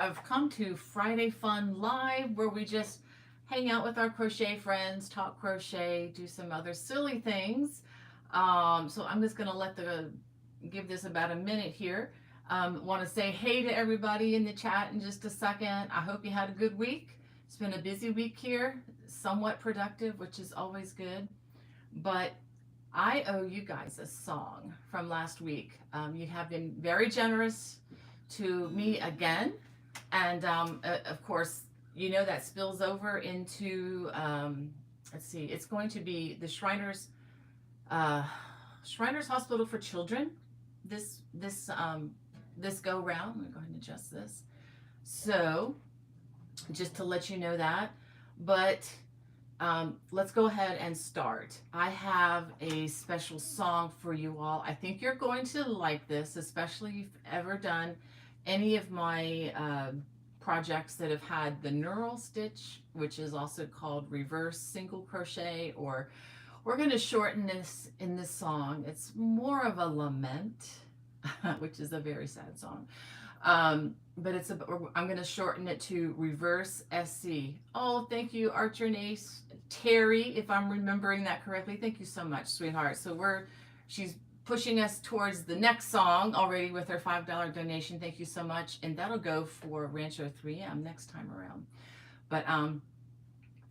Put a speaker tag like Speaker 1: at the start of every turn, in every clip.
Speaker 1: I've come to Friday Fun Live, where we just hang out with our crochet friends, talk crochet, do some other silly things. So I'm just gonna give this about a minute here. Want to say hey to everybody in the chat in just a second. I hope you had a good week. It's been a busy week here, somewhat productive, which is always good. But I owe you guys a song from last week. You have been very generous to me again. And of course, you know that spills over into, let's see, it's going to be the Shriners Hospital for Children this go round. I'm going to go ahead and adjust this. So, just to let you know that. But let's go ahead and start. I have a special song for you all. I think you're going to like this, especially if you've ever done any of my projects that have had the knurl stitch, which is also called reverse single crochet, or we're going to shorten this in this song. It's more of a lament, which is a very sad song. But I'm going to shorten it to reverse SC. Oh, thank you, Archer Nace. Terry, if I'm remembering that correctly. Thank you so much, sweetheart. So she's pushing us towards the next song already with her $5 donation. Thank you so much. And that'll go for Rancho 3M next time around. But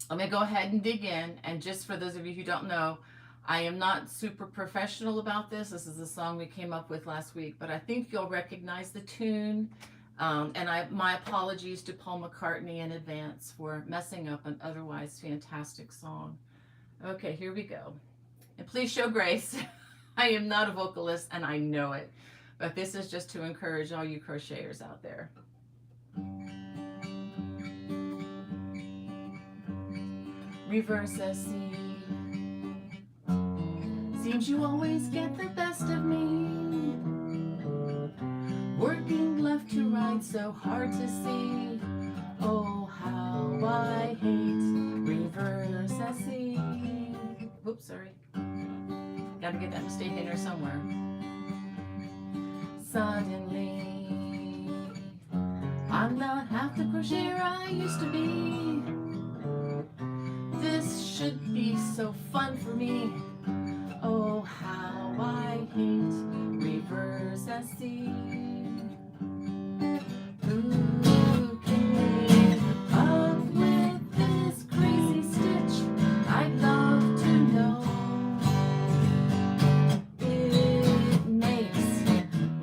Speaker 1: let me go ahead and dig in. And just for those of you who don't know, I am not super professional about this. This is a song we came up with last week, but I think you'll recognize the tune. And my apologies to Paul McCartney in advance for messing up an otherwise fantastic song. Okay, here we go. And please show grace. I am not a vocalist, and I know it. But this is just to encourage all you crocheters out there. Reverse SC. Seems you always get the best of me. Working left to right, so hard to see. Oh, how I hate reverse SC. Whoops, sorry. Gotta get that mistake in there somewhere. Suddenly, I'm not half the crocheter I used to be. This should be so fun for me. Oh, how I hate reverse SC. Who came up with this crazy stitch? I'd love to know. It makes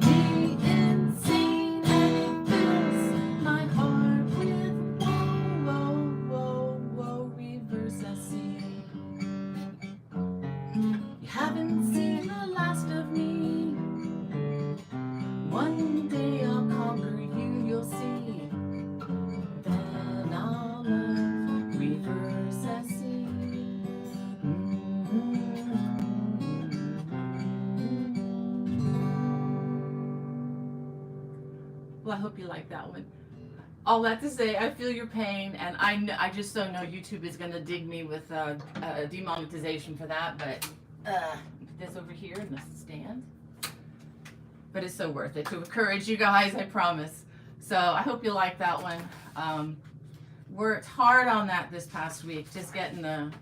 Speaker 1: me insane, and it fills my heart with whoa, whoa, whoa, whoa, reverse SC. You haven't seen the last of me. One day I'll conquer you, you'll see. Then I'll love reverse SC. Well, I hope you like that one. All that to say, I feel your pain, and I just don't know YouTube is going to dig me with demonetization for that, but put this over here in the stand. But it's so worth it to encourage you guys, I promise. So I hope you like that one. Worked hard on that this past week, just getting the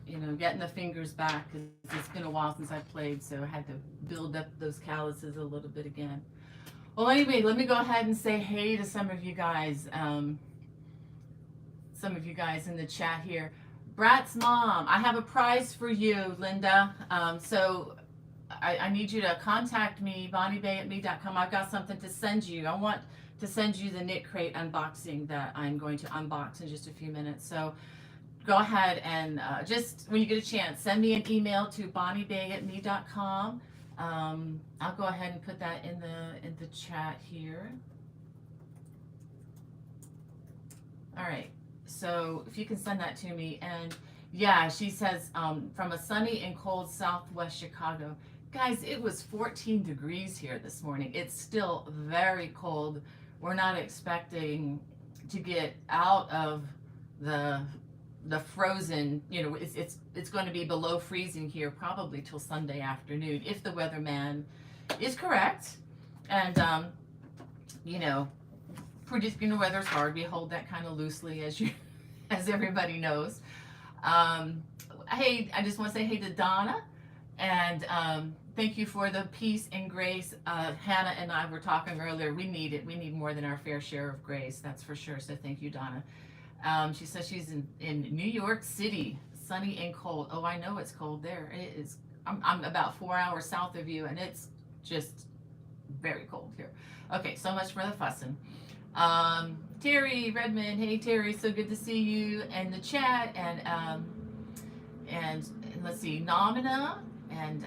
Speaker 1: fingers back, because it's been a while since I played, so I had to build up those calluses a little bit again. Well, anyway, let me go ahead and say hey to some of you guys. Some of you guys in the chat here. Brat's mom, I have a prize for you, Linda. So I need you to contact me, bonniebay@me.com. I've got something to send you. I want to send you the knit crate unboxing that I'm going to unbox in just a few minutes. So go ahead and just when you get a chance, send me an email to bonniebay@me.com. I'll go ahead and put that in the chat here. All right. So if you can send that to me. And yeah, she says from a sunny and cold Southwest Chicago. Guys, it was 14 degrees here this morning. It's still very cold. We're not expecting to get out of the frozen, it's going to be below freezing here probably till Sunday afternoon if the weatherman is correct. And pretty, weather's hard. We hold that kind of loosely, as everybody knows. Hey, I just want to say hey to Donna, and thank you for the peace and grace. Hannah and I were talking earlier. We need it. We need more than our fair share of grace. That's for sure. So thank you, Donna. She says she's in New York City, sunny and cold. Oh, I know it's cold there. It is. I'm about 4 hours south of you, and it's just very cold here. Okay, so much for the fussing. Terry Redmond, hey Terry, so good to see you in the chat. And let's see, Nomina and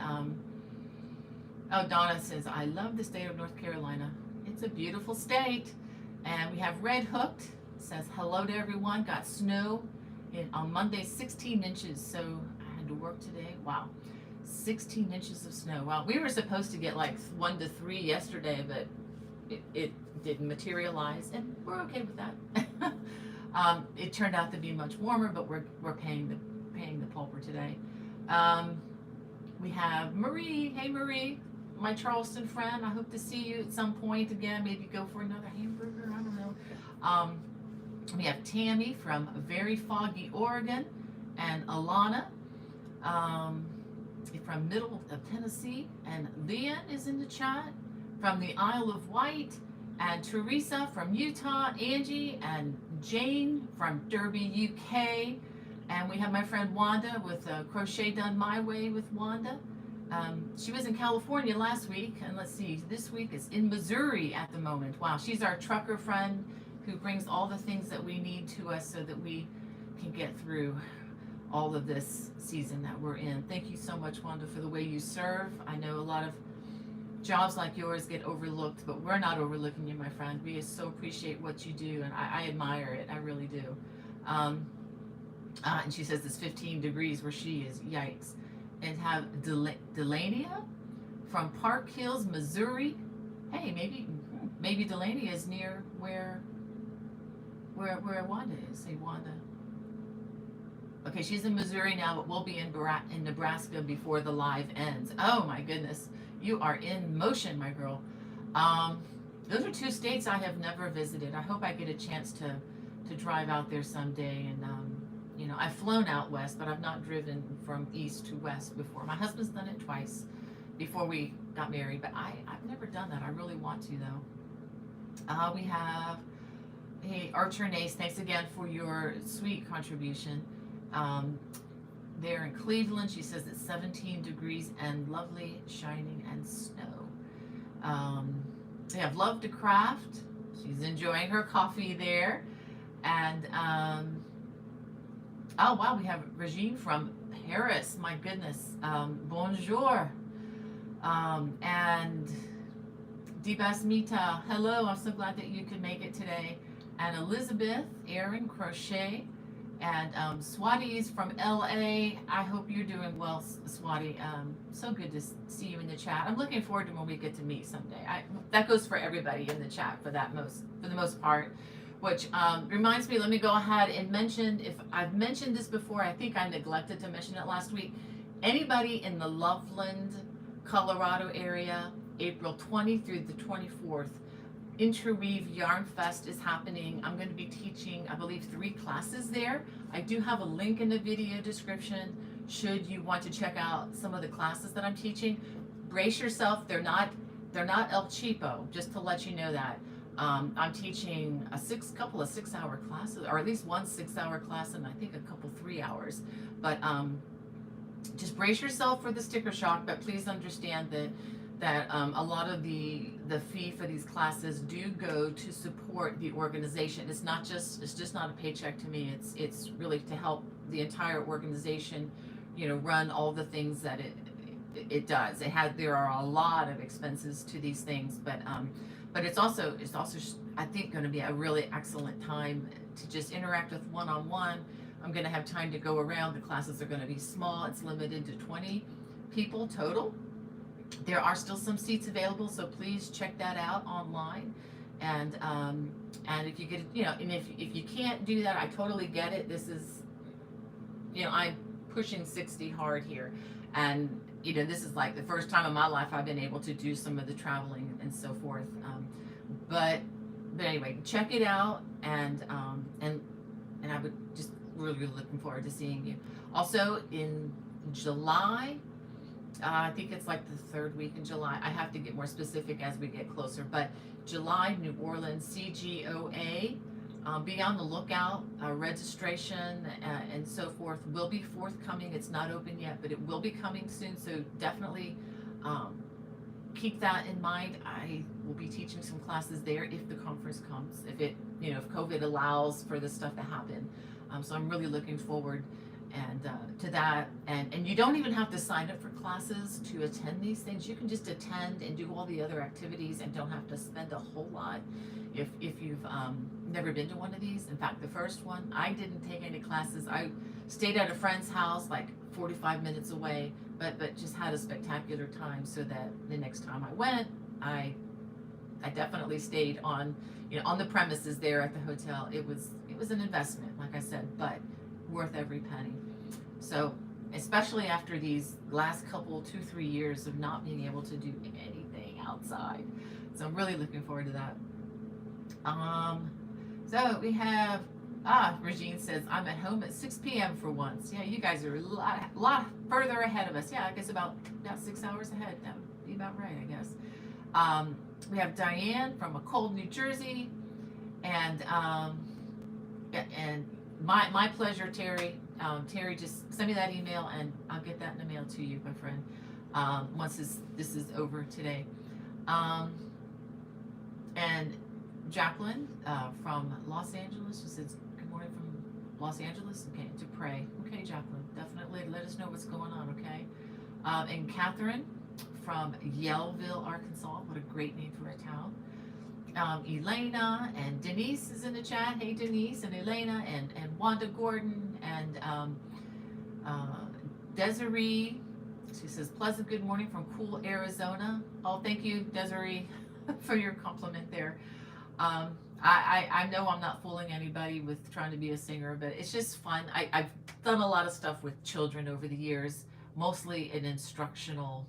Speaker 1: oh, Donna says, I love the state of North Carolina. It's a beautiful state. And we have Red Hooked, says hello to everyone. Got snow on Monday, 16 inches. So I had to work today. Wow, 16 inches of snow. Wow, we were supposed to get like 1 to 3 yesterday, but it didn't materialize, and we're okay with that. It turned out to be much warmer, but we're paying the pulper today. We have Marie. Hey Marie, my Charleston friend. I hope to see you at some point again. Maybe go for another hamburger. I don't know. We have Tammy from very foggy Oregon, and Alana from middle of Tennessee, and Leon is in the chat from the Isle of Wight, and Teresa from Utah, Angie and Jane from Derby, UK, and we have my friend Wanda with Crochet Done My Way with Wanda. She was in California last week, and let's see, this week is in Missouri at the moment. Wow, she's our trucker friend who brings all the things that we need to us so that we can get through all of this season that we're in. Thank you so much, Wanda, for the way you serve. I know a lot of jobs like yours get overlooked, but we're not overlooking you, my friend. We so appreciate what you do, and I admire it. I really do. And she says it's 15 degrees where she is. Yikes. And have Delania from Park Hills, Missouri. Hey, maybe Delania is near where Wanda is. Say Wanda. Okay, she's in Missouri now, but we'll be in Nebraska before the live ends. Oh my goodness. You are in motion, my girl. Those are 2 states I have never visited. I hope I get a chance to drive out there someday. And I've flown out west, but I've not driven from east to west before. My husband's done it twice before we got married, but I've never done that. I really want to, though. We have, hey, Archer and Ace, thanks again for your sweet contribution. There in Cleveland, she says it's 17 degrees and lovely shining and snow. They have Love to Craft. She's enjoying her coffee there. And oh wow, we have Regine from Paris. My goodness. Bonjour. And Dibasmita, hello. I'm so glad that you could make it today. And Elizabeth, Aran, Crochet. And Swati is from LA. I hope you're doing well, Swati. So good to see you in the chat. I'm looking forward to when we get to meet someday. That goes for everybody in the chat for the most part. Which reminds me, let me go ahead and mention, if I've mentioned this before, I think I neglected to mention it last week. Anybody in the Loveland, Colorado area, April 20 through the 24th, Interweave Yarn Fest is happening. I'm going to be teaching, I believe, 3 classes there. I do have a link in the video description should you want to check out some of the classes that I'm teaching. Brace yourself, they're not El Cheapo, just to let you know that. I'm teaching a couple of 6-hour classes, or at least one 6-hour class, and I think a couple 3 hours. But just brace yourself for the sticker shock, but please understand that a lot of the fee for these classes do go to support the organization. It's just not a paycheck to me. It's really to help the entire organization, run all the things that it does. There are a lot of expenses to these things, but it's also I think going to be a really excellent time to just interact with one-on-one. I'm going to have time to go around. The classes are going to be small. It's limited to 20 people total. There are still some seats available, so please check that out online. And if you get, and if you can't do that, I totally get it. This is, I'm pushing 60 hard here, and this is like the first time in my life I've been able to do some of the traveling and so forth. But but anyway, check it out, and I would just really looking forward to seeing you. Also in July, I think it's like the third week in July. I have to get more specific as we get closer, but July, New Orleans CGOA. Be on the lookout. Registration and so forth will be forthcoming. It's not open yet, but it will be coming soon. So definitely keep that in mind. I will be teaching some classes there if the conference comes, if it, if COVID allows for this stuff to happen. So I'm really looking forward to that. And you don't even have to sign up for classes to attend these things. You can just attend and do all the other activities and don't have to spend a whole lot. If you've never been to one of these, in fact, the first one, I didn't take any classes. I stayed at a friend's house like 45 minutes away, but just had a spectacular time, so that the next time I went, I definitely stayed on the premises there at the hotel. It was an investment, like I said, but worth every penny. So especially after these last couple 2-3 years of not being able to do anything outside, so I'm really looking forward to that. So we have Regine says, I'm at home at 6 p.m. for once. Yeah, you guys are a lot further ahead of us. Yeah, I guess about 6 hours ahead. That would be about right, I guess. We have Diane from a cold New Jersey, and my pleasure, Terry. Terry, just send me that email and I'll get that in the mail to you, my friend, once this is over today. And Jacqueline from Los Angeles, she says, good morning from Los Angeles. Okay, to pray. Okay, Jacqueline, definitely let us know what's going on, okay? And Catherine from Yellville, Arkansas. What a great name for a town. Elena and Denise is in the chat. Hey, Denise and Elena and Wanda Gordon and Desiree. She says, pleasant good morning from cool Arizona. Oh, thank you, Desiree, for your compliment there. I know I'm not fooling anybody with trying to be a singer, but it's just fun. I've done a lot of stuff with children over the years, mostly in instructional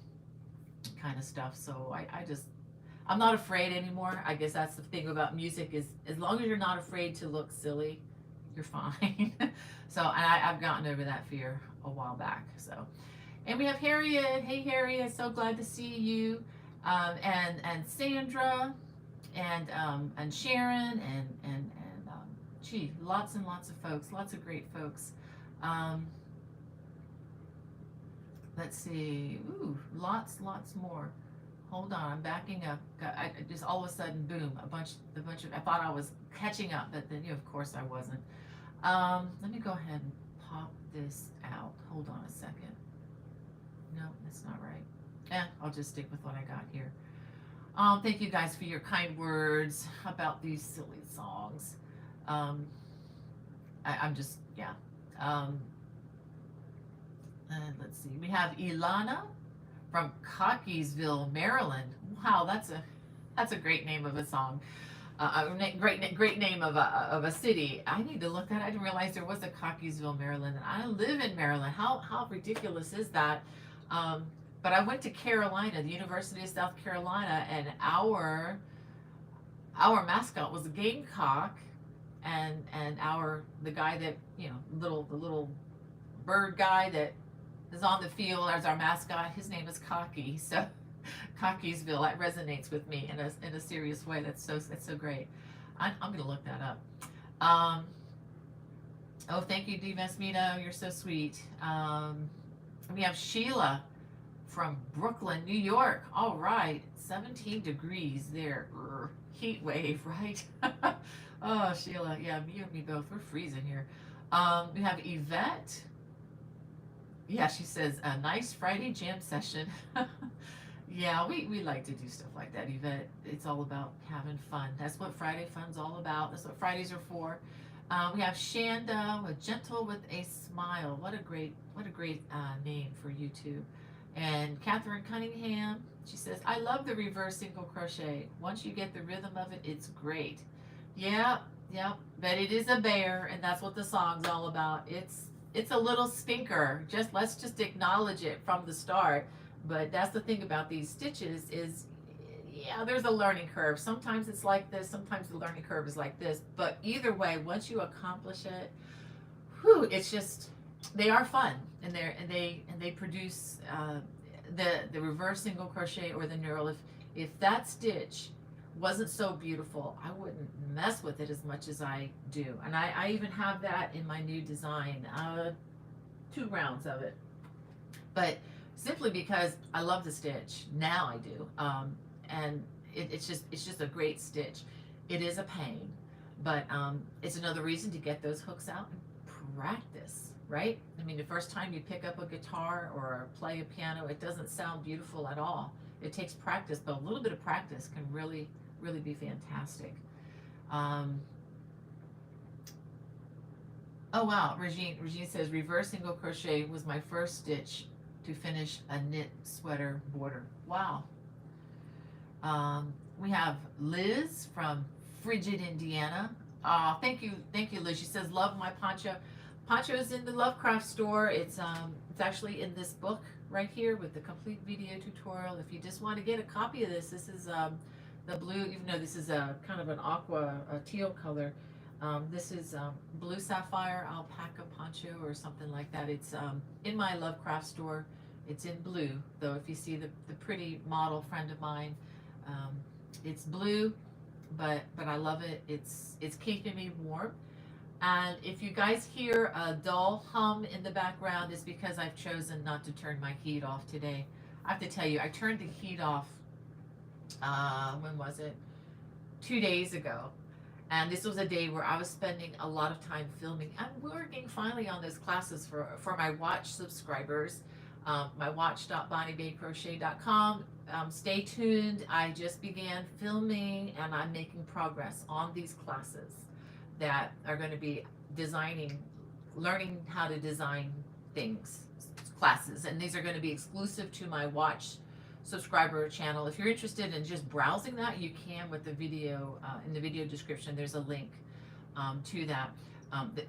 Speaker 1: kind of stuff. So I'm not afraid anymore. I guess that's the thing about music, is as long as you're not afraid to look silly, you're fine. So I've gotten over that fear a while back. So, and we have Harriet. Hey, Harriet, so glad to see you. And Sandra and Sharon and gee, lots and lots of folks, lots of great folks. Let's see. Ooh, lots more. Hold on, I'm backing up. I just all of a sudden, boom, a bunch of. I thought I was catching up, but then of course I wasn't. Let me go ahead and pop this out. Hold on a second. No, that's not right. I'll just stick with what I got here. Thank you guys for your kind words about these silly songs. I'm just, yeah. Let's see. We have Ilana from Cockeysville, Maryland. Wow, that's a great name of a song. Great name of a city. I need to look that. I didn't realize there was a Cockeysville, Maryland, and I live in Maryland. How ridiculous is that? But I went to Carolina, the University of South Carolina, and our mascot was a gamecock, and the guy that the little bird guy that is on the field as our mascot, his name is Cocky. So Cockeysville, that resonates with me in a serious way. That's so great. I'm gonna look that up. Oh, thank you, Dee Mesmito. You're so sweet. We have Sheila from Brooklyn, New York. All right, 17 degrees there. Heat wave, right? Oh, Sheila, yeah, you and me both. We're freezing here. We have Yvette. Yeah, she says, a nice Friday jam session. Yeah, we like to do stuff like that, Yvette. It's all about having fun. That's what Friday fun's all about. That's what Fridays are for. We have Shanda with Gentle with a Smile. What a great name for you two. And Catherine Cunningham, she says, I love the reverse single crochet. Once you get the rhythm of it, it's great. Yeah, but it is a bear, and that's what the song's all about. It's a little stinker. Let's just acknowledge it from the start. But that's the thing about these stitches is, yeah, there's a learning curve. Sometimes it's like this, sometimes the learning curve is like this. But either way, once you accomplish it, whew, it's just, they are fun, and they produce the reverse single crochet or the knurl. If that stitch wasn't so beautiful, I wouldn't mess with it as much as I do. And I even have that in my new design, 2 rounds of it. But simply because I love the stitch. Now I do. And it's just a great stitch. It is a pain, but it's another reason to get those hooks out and practice, right? I mean, the first time you pick up a guitar or play a piano, it doesn't sound beautiful at all. It takes practice, but a little bit of practice can really, really be fantastic. Oh wow, Regine says reverse single crochet was my first stitch to finish a knit sweater border. Wow. We have Liz from Frigid, Indiana. Thank you, Liz. She says, love my poncho. Poncho's in the Lovecraft store. It's actually in this book right here with the complete video tutorial. If you just want to get a copy of this, this is the blue, even though this is a kind of an aqua, teal color. This is blue sapphire alpaca poncho or something like that. It's in my Lovecraft store. It's in blue, though. If you see the pretty model friend of mine, it's blue, but I love it. It's keeping me warm. And if you guys hear a dull hum in the background, it's because I've chosen not to turn my heat off today. I have to tell you, I turned the heat off, when was it? 2 days ago. And this was a day where I was spending a lot of time filming. I'm working finally on those classes for my watch subscribers. My watch.bonniebaycrochet.com. Stay tuned. I just began filming and I'm making progress on these classes that are going to be learning how to design things, classes. And these are going to be exclusive to my watch subscriber channel. If you're interested in just browsing that, you can with the video, in the video description, there's a link to that.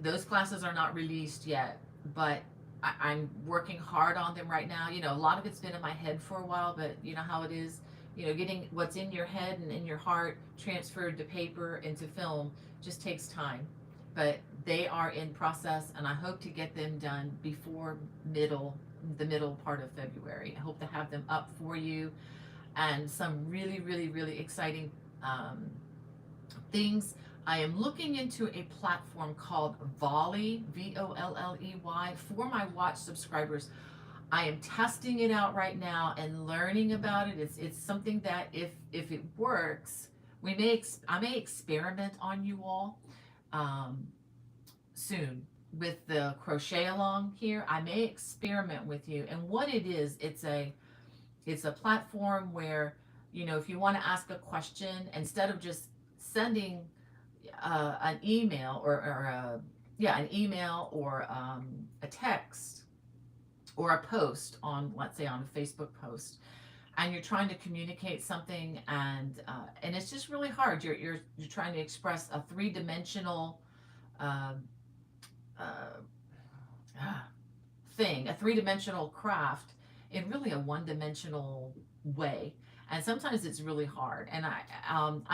Speaker 1: Those classes are not released yet, but I'm working hard on them right now. You know, a lot of it's been in my head for a while, but you know how it is, you know, getting what's in your head and in your heart transferred to paper and to film just takes time. But they are in process, and I hope to get them done before the middle part of February. I hope to have them up for you, and some really, really, really exciting things. I am looking into a platform called Volley, Volley, for my watch subscribers. I am testing it out right now and learning about it. It's something that if it works, I may experiment on you all soon with the crochet along here. I may experiment with you, and what it is, it's a platform where, you know, if you want to ask a question, instead of just sending an email or a text or a post on, let's say, on a Facebook post, and you're trying to communicate something, and it's just really hard. You're trying to express a three-dimensional thing, a three-dimensional craft in really a one-dimensional way. And sometimes it's really hard. And I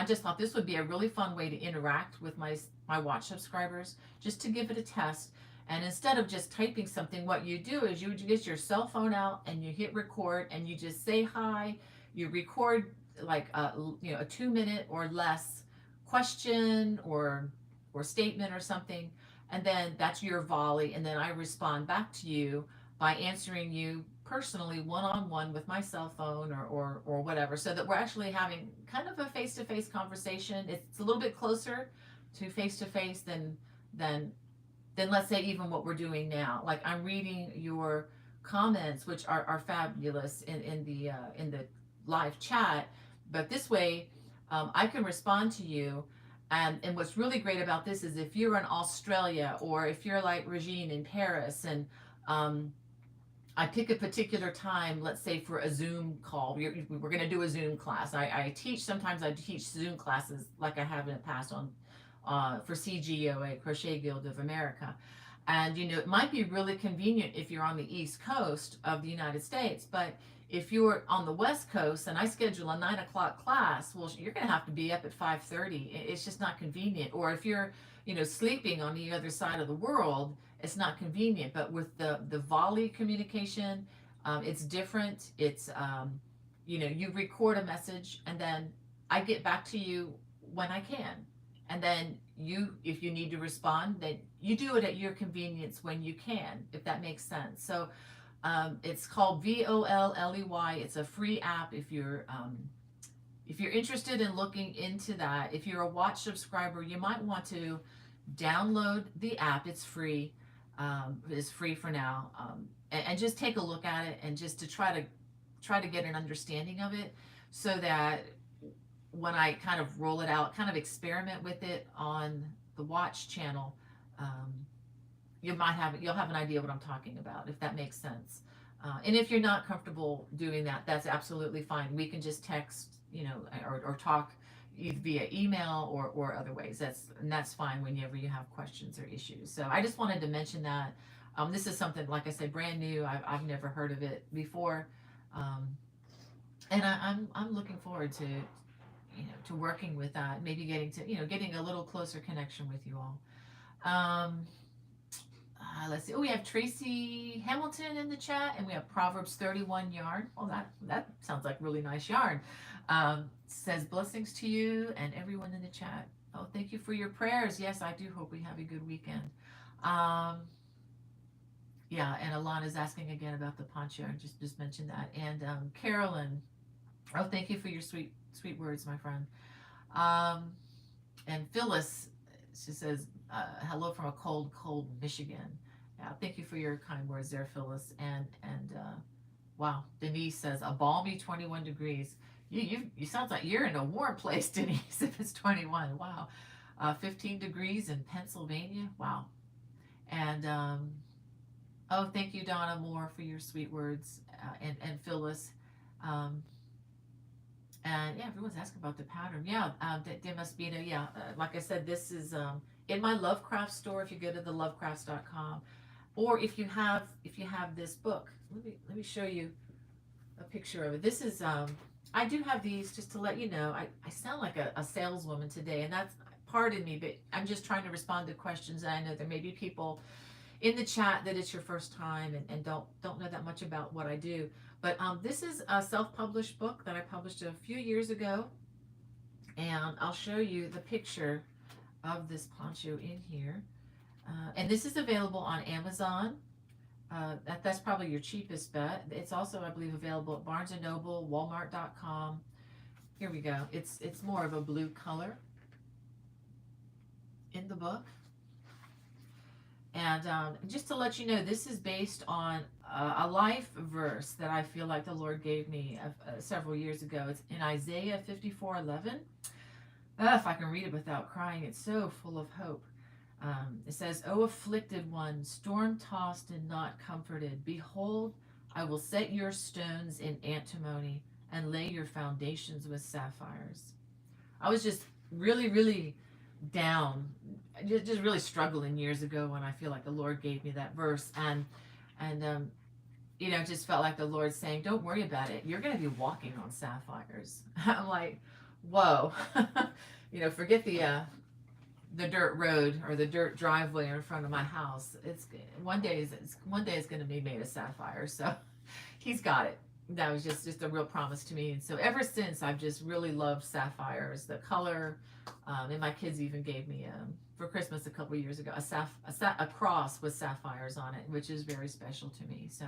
Speaker 1: just thought this would be a really fun way to interact with my watch subscribers, just to give it a test. And instead of just typing something, what you do is you get your cell phone out and you hit record and you just say hi. You record like a 2-minute or less question or statement or something, and then that's your volley. And then I respond back to you by answering you personally, one-on-one with my cell phone or whatever, so that we're actually having kind of a face-to-face conversation. It's a little bit closer to face-to-face than let's say even what we're doing now. Like, I'm reading your comments, which are fabulous in the live chat, but this way I can respond to you. And what's really great about this is if you're in Australia, or if you're like Regine in Paris, and I pick a particular time, let's say for a Zoom call, we're going to do a Zoom class. Sometimes I teach Zoom classes like I have in the past for CGOA, Crochet Guild of America. And you know, it might be really convenient if you're on the East Coast of the United States, but if you're on the West Coast and I schedule a 9 o'clock class, well, you're going to have to be up at 5:30. It's just not convenient. Or if you're, you know, sleeping on the other side of the world, it's not convenient. But with the volley communication, it's different. It's you know, you record a message and then I get back to you when I can. And then you, if you need to respond, then you do it at your convenience when you can, if that makes sense. So it's called Volley. It's a free app if you're interested in looking into that. If you're a watch subscriber, you might want to download the app. It's free. It's free for now, and just take a look at it and just to try to get an understanding of it, so that when I kind of roll it out, kind of experiment with it on the watch channel, you'll have an idea what I'm talking about, if that makes sense. And if you're not comfortable doing that, that's absolutely fine. We can just text, you know, or talk either via email or other ways. That's fine whenever you have questions or issues. So I just wanted to mention that. This is something, like I said, brand new. I've never heard of it before. And I'm looking forward to, you know, to working with that, maybe getting a little closer connection with you all. Let's see. Oh, we have Tracy Hamilton in the chat, and we have Proverbs 31 yarn. Well, that sounds like really nice yarn. Says blessings to you and everyone in the chat. Oh, thank you for your prayers. Yes, I do hope we have a good weekend. Yeah, and Alana's asking again about the poncho. I just mentioned that. And Carolyn, oh, thank you for your sweet words, my friend. And Phyllis, she says, hello from a cold Michigan. Yeah, thank you for your kind words there, Phyllis. And wow, Denise says a balmy 21 degrees. You sounds like you're in a warm place, Denise, if it's 21. Wow. 15 degrees in Pennsylvania. Wow. And oh, thank you, Donna Moore, for your sweet words, and Phyllis. And yeah, everyone's asking about the pattern. Yeah, Demaspina. Yeah, like I said, this is in my Lovecraft store. If you go to the lovecrafts.com, or if you have this book, let me show you a picture of it. This is I do have these, just to let you know. I sound like a saleswoman today, and that's, pardon me, but I'm just trying to respond to questions. And I know there may be people in the chat that it's your first time and don't know that much about what I do. But this is a self-published book that I published a few years ago, and I'll show you the picture of this poncho in here. And this is available on Amazon. That's probably your cheapest bet. It's also, I believe, available at Barnes & Noble, Walmart.com. Here we go. It's more of a blue color in the book. And just to let you know, this is based on a life verse that I feel like the Lord gave me several years ago. It's in Isaiah 54:11. If I can read it without crying, it's so full of hope. It says, O afflicted one, storm-tossed and not comforted, behold, I will set your stones in antimony and lay your foundations with sapphires. I was just really down, just really struggling years ago when I feel like the Lord gave me that verse, and you know, just felt like the Lord saying, don't worry about it, you're going to be walking on sapphires. I'm like, whoa. You know, forget the dirt road or the dirt driveway in front of my house. It's one day is going to be made of sapphire. So he's got it. That was just a real promise to me. And so ever since, I've just really loved sapphires, the color. And my kids even gave me for Christmas a couple years ago a cross with sapphires on it, which is very special to me. So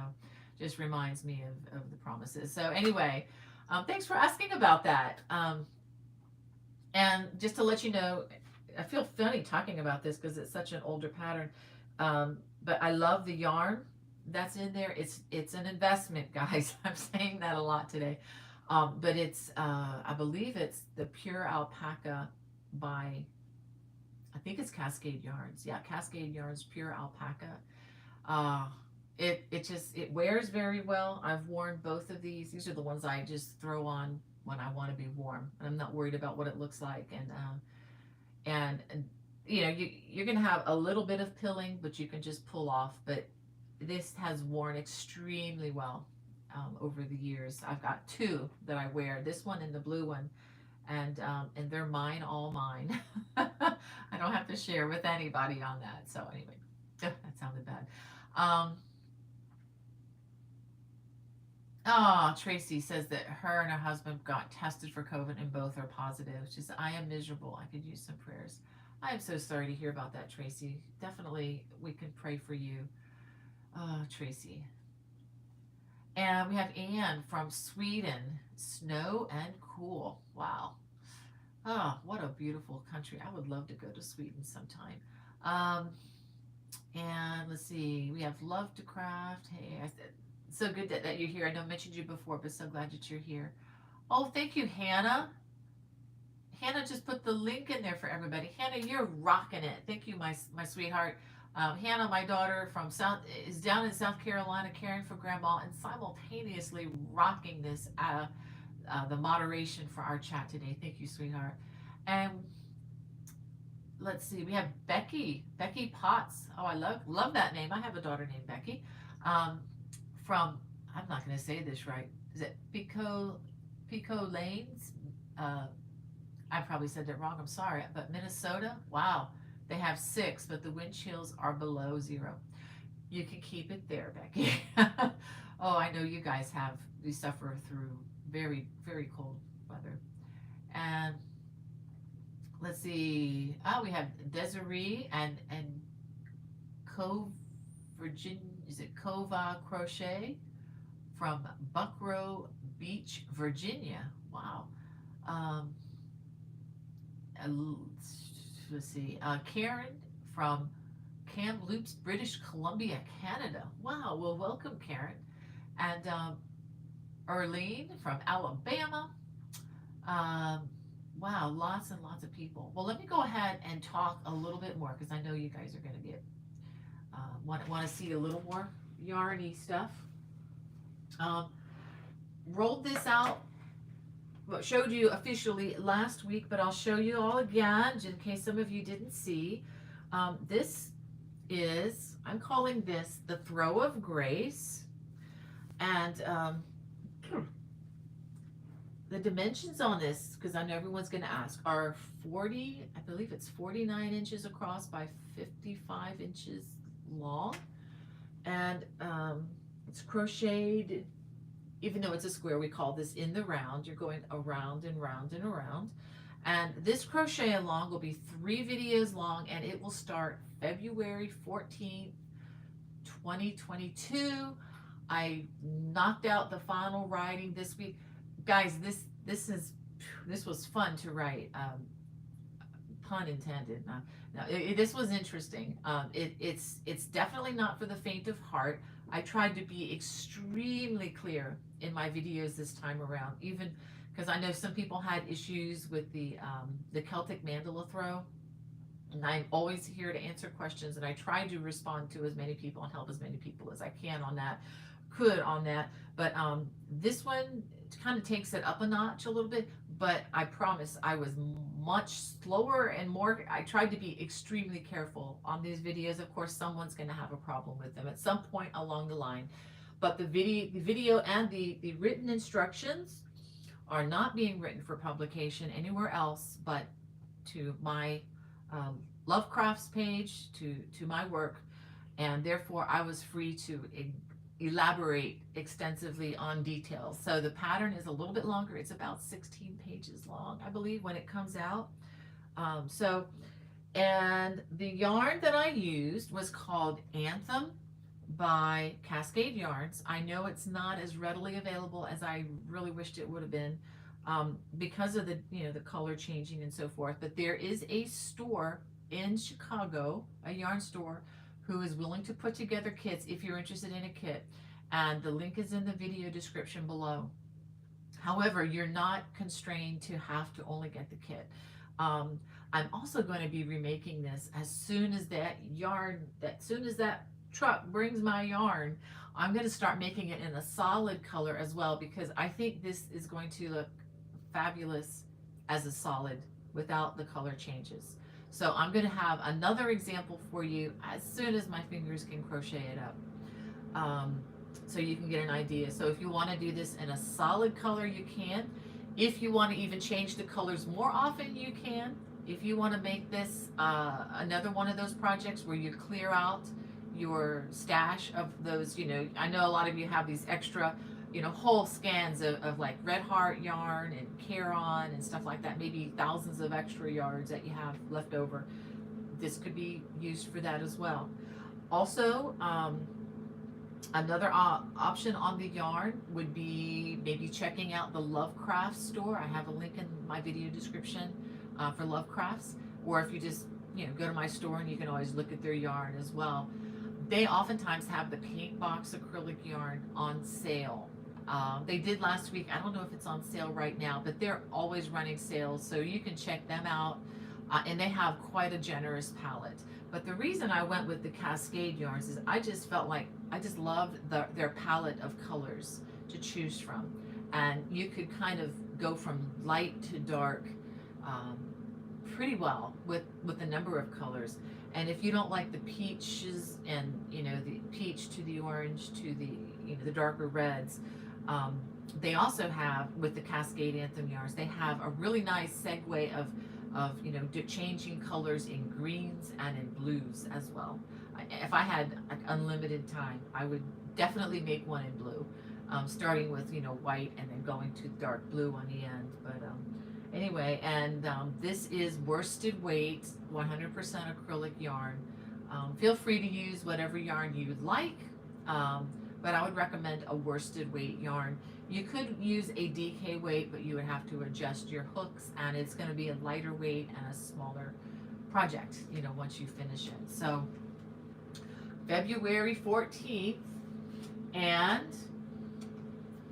Speaker 1: just reminds me of the promises. So anyway, thanks for asking about that. And just to let you know, I feel funny talking about this because it's such an older pattern, but I love the yarn that's in there. It's an investment, guys. I'm saying that a lot today, but it's I believe it's the Pure Alpaca by, I think it's Cascade Yarns. Yeah, Cascade Yarns Pure Alpaca. It wears very well. I've worn both of these. These are the ones I just throw on when I want to be warm. I'm not worried about what it looks like, and you know, you're going to have a little bit of pilling, but you can just pull off. But this has worn extremely well over the years. I've got two that I wear, this one and the blue one, and they're mine, all mine. I don't have to share with anybody on that. So anyway, that sounded bad. Tracy says that her and her husband got tested for COVID and both are positive. She says, I am miserable. I could use some prayers. I am so sorry to hear about that, Tracy. Definitely, we can pray for you, Tracy. And we have Anne from Sweden. Snow and cool. Wow. Oh, what a beautiful country. I would love to go to Sweden sometime. And let's see. We have Love to Craft. Hey, so good that you're here. I know I mentioned you before, but so glad that you're here. Oh, thank you, Hannah. Hannah just put the link in there for everybody. Hannah, you're rocking it. Thank you, my sweetheart. Hannah, my daughter from is down in South Carolina caring for Grandma and simultaneously rocking this the moderation for our chat today. Thank you, sweetheart. And let's see, we have Becky Potts. Oh, I love that name. I have a daughter named Becky. From, I'm not going to say this right. Is it Pico Lanes? I probably said that wrong. I'm sorry. But Minnesota, wow. They have 6, but the wind chills are below 0. You can keep it there, Becky. Oh, I know you guys you suffer through very, very cold weather. And let's see. We have Desiree and Cove, Virginia. Is it Cova Crochet from Buckrow Beach, Virginia? Wow. Let's see. Karen from Kamloops, British Columbia, Canada. Wow. Well, welcome, Karen. And Erlene from Alabama. Wow, lots and lots of people. Well, let me go ahead and talk a little bit more because I know you guys are going to get want to see a little more yarny stuff. Rolled this out, showed you officially last week, but I'll show you all again just in case some of you didn't see. This is, I'm calling this the Throw of Grace, and the dimensions on this, because I know everyone's going to ask, are 40, I believe it's 49 inches across by 55 inches long, and it's crocheted. Even though it's a square, we call this in the round. You're going around and round and around, and this crochet along will be 3 videos long, and it will start February 14th 2022. I knocked out the final writing this week, guys. This was fun to write, pun intended. This was interesting. It's definitely not for the faint of heart. I tried to be extremely clear in my videos this time around, even because I know some people had issues with the Celtic mandala throw, and I'm always here to answer questions, and I try to respond to as many people and help as many people as I can on that, but this one kind of takes it up a notch a little bit, but I promise I was much slower and more, I tried to be extremely careful on these videos. Of course, someone's going to have a problem with them at some point along the line, but the video and the written instructions are not being written for publication anywhere else but to my Lovecrafts page, to my work, and therefore I was free to elaborate extensively on details. So the pattern is a little bit longer. It's about 16 pages long, I believe, when it comes out. And the yarn that I used was called Anthem by Cascade Yarns. I know it's not as readily available as I really wished it would have been, because of the color changing and so forth, but there is a store in Chicago, a yarn store, who is willing to put together kits if you're interested in a kit, and the link is in the video description below. However, you're not constrained to have to only get the kit. I'm also going to be remaking this as soon as that truck brings my yarn. I'm going to start making it in a solid color as well, because I think this is going to look fabulous as a solid without the color changes. So I'm going to have another example for you as soon as my fingers can crochet it up. So you can get an idea. So if you want to do this in a solid color, you can. If you want to even change the colors more often, you can. If you want to make this another one of those projects where you clear out your stash of those, I know a lot of you have these extra, whole skeins of like Red Heart yarn and Aran and stuff like that, maybe thousands of extra yards that you have left over. This could be used for that as well. Also, another option on the yarn would be maybe checking out the Lovecraft store. I have a link in my video description for Lovecrafts, or if you just go to my store, and you can always look at their yarn as well. They oftentimes have the paint box acrylic yarn on sale. They did last week. I don't know if it's on sale right now, but they're always running sales, so you can check them out. And they have quite a generous palette. But the reason I went with the Cascade Yarns is I just felt like I just loved their palette of colors to choose from. And you could kind of go from light to dark pretty well with the number of colors. And if you don't like the peaches and the peach to the orange to the darker reds, they also have, with the Cascade Anthem yarns, they have a really nice segue of changing colors in greens and in blues as well. If I had like unlimited time, I would definitely make one in blue, starting with white and then going to dark blue on the end. But anyway, and this is worsted weight 100% acrylic yarn. Feel free to use whatever yarn you would like, but I would recommend a worsted weight yarn. You could use a DK weight, but you would have to adjust your hooks, and it's going to be a lighter weight and a smaller project, once you finish it. So February 14th, and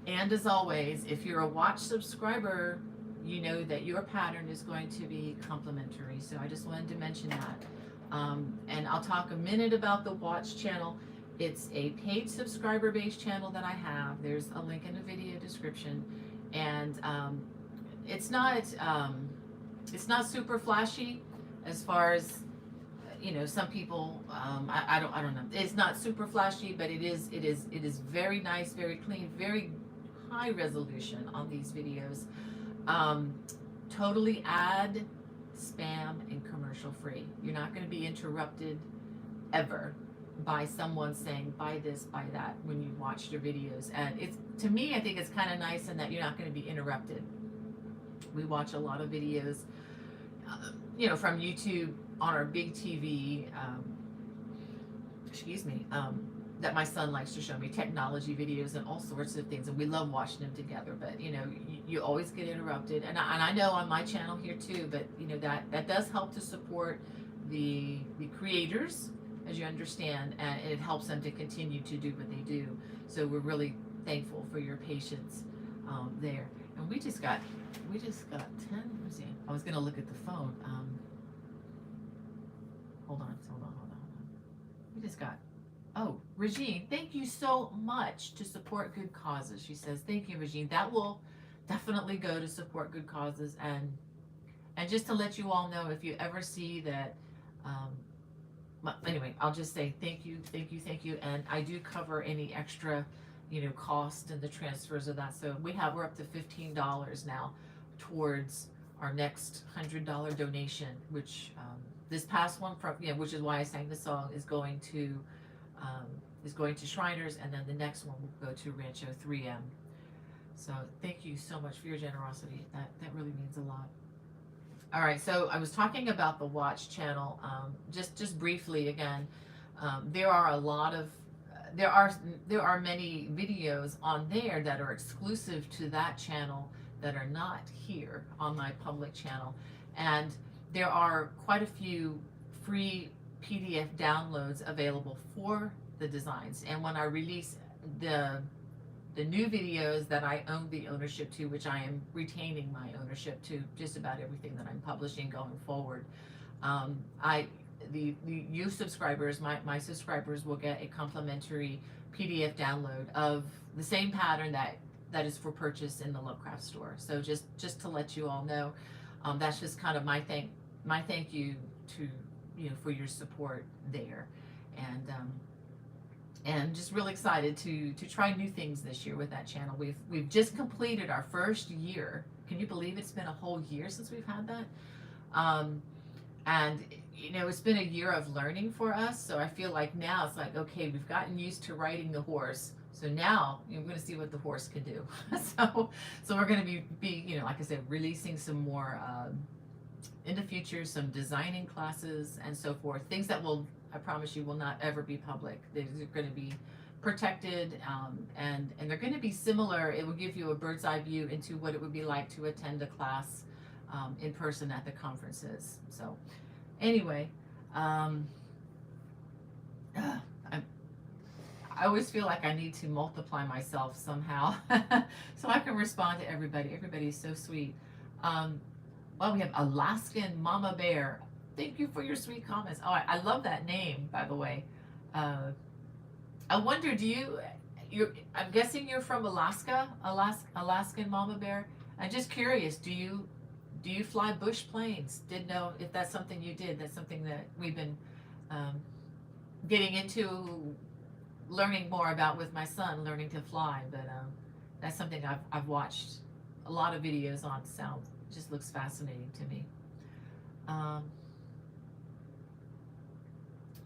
Speaker 1: as always, if you're a watch subscriber, you know that your pattern is going to be complimentary. So I just wanted to mention that. And I'll talk a minute about the watch channel. It's a paid subscriber based channel that I have. There's a link in the video description, and it's not super flashy as far as some people. I don't know. It's not super flashy, but it is very nice, very clean, very high resolution on these videos. Totally ad, spam, and commercial free. You're not going to be interrupted ever by someone saying buy this, buy that when you watch their videos. And it's, to me, I think it's kind of nice in that you're not going to be interrupted. We watch a lot of videos from YouTube on our big TV, that my son likes to show me, technology videos and all sorts of things, and we love watching them together. But you always get interrupted, and I know on my channel here too, but that does help to support the creators, as you understand, and it helps them to continue to do what they do. So we're really thankful for your patience there. And we just got 10. Let me see. I was gonna look at the phone. Hold on. We just got. Oh, Regine, thank you so much to support good causes. She says, thank you, Regine. That will definitely go to support good causes. And just to let you all know, if you ever see that, anyway, I'll just say thank you. And I do cover any extra, cost and the transfers of that. So we're up to $15 now towards our next $100 donation, which this past one from, which is why I sang the song, is going to Shriners, and then the next one will go to Rancho 3M. So thank you so much for your generosity. That really means a lot. All right, so I was talking about the watch channel, just briefly again. There are many videos on there that are exclusive to that channel that are not here on my public channel, and there are quite a few free PDF downloads available for the designs. And when I release the new videos that I own the ownership to, which I am retaining my ownership to just about everything that I'm publishing going forward, you subscribers, my subscribers will get a complimentary PDF download of the same pattern that is for purchase in the Lovecraft store. So just to let you all know, that's just kind of my thank you for your support there. And I'm just really excited to try new things this year with that channel. We've just completed our first year. Can you believe it's been a whole year since we've had that? And it's been a year of learning for us. So I feel like now it's like, okay, we've gotten used to riding the horse. So now we're going to see what the horse can do. so we're going to be like I said, releasing some more in the future, some designing classes and so forth. Things that I promise you, will not ever be public. They're going to be protected, and they're going to be similar. It will give you a bird's eye view into what it would be like to attend a class in person at the conferences. So anyway, I always feel like I need to multiply myself somehow so I can respond to everybody. Everybody's so sweet. Well, we have Alaskan Mama Bear. Thank you for your sweet comments. Oh, I love that name, by the way. I wonder, I'm guessing you're from Alaska, Alaskan Mama Bear. I'm just curious, do you fly bush planes? Didn't know if that's something you did. That's something that we've been getting into, learning more about with my son, learning to fly. But that's something I've watched a lot of videos on. Just looks fascinating to me.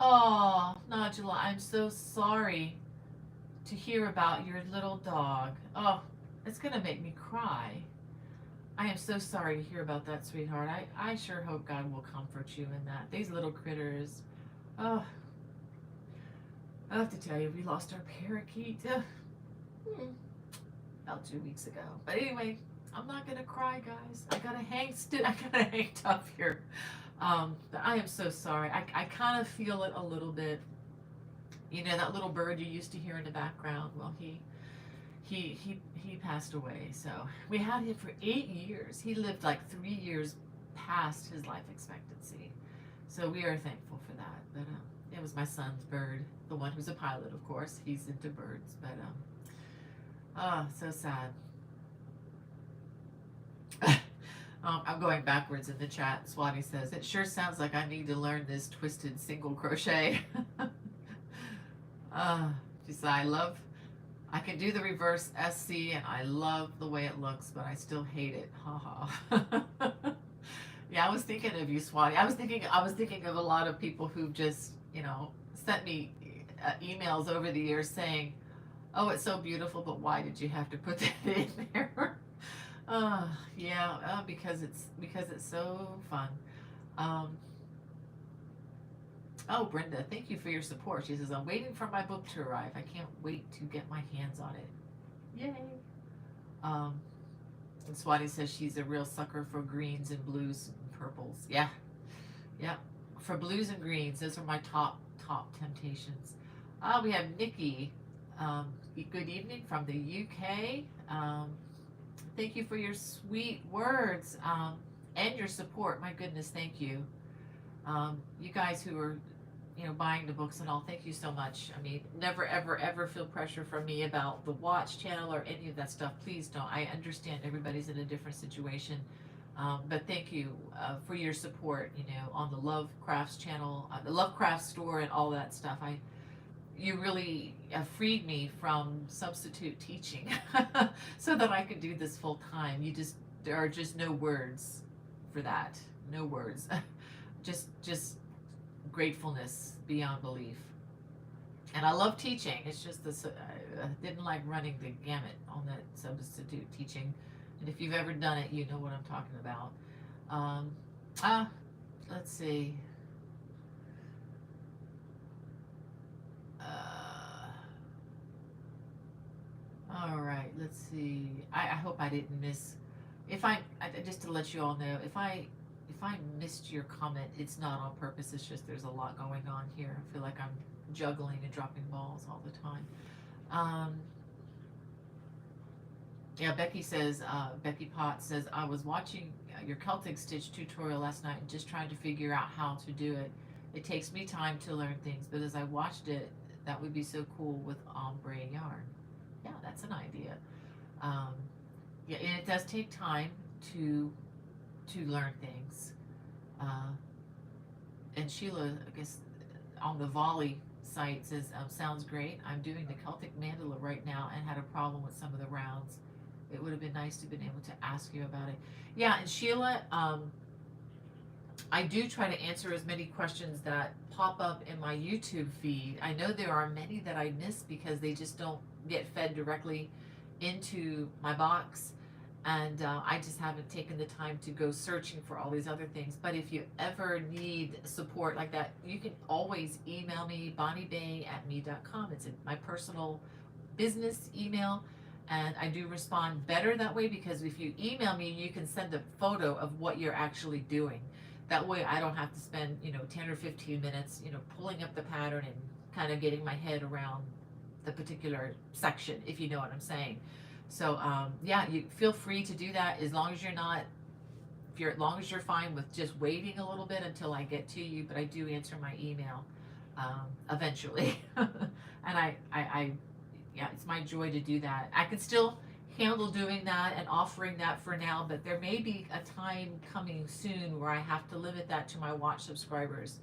Speaker 1: Oh, Nodula, I'm so sorry to hear about your little dog. Oh, it's gonna make me cry. I am so sorry to hear about that, sweetheart. I sure hope God will comfort you in that. These little critters. Oh, I have to tell you, we lost our parakeet about 2 weeks ago. But anyway, I'm not gonna cry, guys. I gotta hang tough here. But I am so sorry. I kind of feel it a little bit. That little bird you used to hear in the background. Well, he passed away. So we had him for 8 years. He lived like 3 years past his life expectancy. So we are thankful for that. But it was my son's bird, the one who's a pilot, of course. He's into birds. But so sad. I'm going backwards in the chat. Swati says, it sure sounds like I need to learn this twisted single crochet. She said, I can do the reverse SC and I love the way it looks, but I still hate it. Haha. Yeah, I was thinking of you, Swati. I was thinking of a lot of people who've just, sent me emails over the years saying, oh, it's so beautiful, but why did you have to put that in there? Yeah, because it's so fun. Oh, Brenda, thank you for your support. She says, I'm waiting for my book to arrive. I can't wait to get my hands on it. Yay. And Swati says she's a real sucker for greens and blues and purples. Yeah. For blues and greens, those are my top temptations. We have Nikki. Good evening from the UK. Thank you for your sweet words and your support. My goodness, thank you. You guys who are, buying the books and all, thank you so much. I mean, never, ever, ever feel pressure from me about the watch channel or any of that stuff. Please don't. I understand everybody's in a different situation. But thank you for your support, on the Love Crafts channel, the Love Crafts store and all that stuff. You really freed me from substitute teaching so that I could do this full time. There are just no words for that. No words. just gratefulness beyond belief. And I love teaching. It's just this, I didn't like running the gamut on that substitute teaching. And if you've ever done it, you know what I'm talking about. Let's see. All right, let's see. I hope I didn't miss. Just to let you all know, if I missed your comment, it's not on purpose. It's just there's a lot going on here. I feel like I'm juggling and dropping balls all the time. Yeah, Becky Potts says, I was watching your Celtic stitch tutorial last night and just trying to figure out how to do it. It takes me time to learn things, but as I watched it, that would be so cool with ombre yarn. Yeah, that's an idea. Yeah, and it does take time to learn things. and Sheila, I guess, on the volley site says, sounds great. I'm doing the Celtic mandala right now and had a problem with some of the rounds. It would have been nice to have been able to ask you about it. Yeah, and Sheila, I do try to answer as many questions that pop up in my YouTube feed. I know there are many that I miss because they just don't get fed directly into my box. And I just haven't taken the time to go searching for all these other things. But if you ever need support like that, you can always email me, bonniebay@me.com. It's my personal business email. And I do respond better that way because if you email me, you can send a photo of what you're actually doing. That way I don't have to spend, 10 or 15 minutes, pulling up the pattern and kind of getting my head around the particular section, if you know what I'm saying. So, yeah, you feel free to do that as long as you're not, as long as you're fine with just waiting a little bit until I get to you, but I do answer my email, eventually. And yeah, it's my joy to do that. I can still handle doing that and offering that for now, but there may be a time coming soon where I have to limit that to my watch subscribers.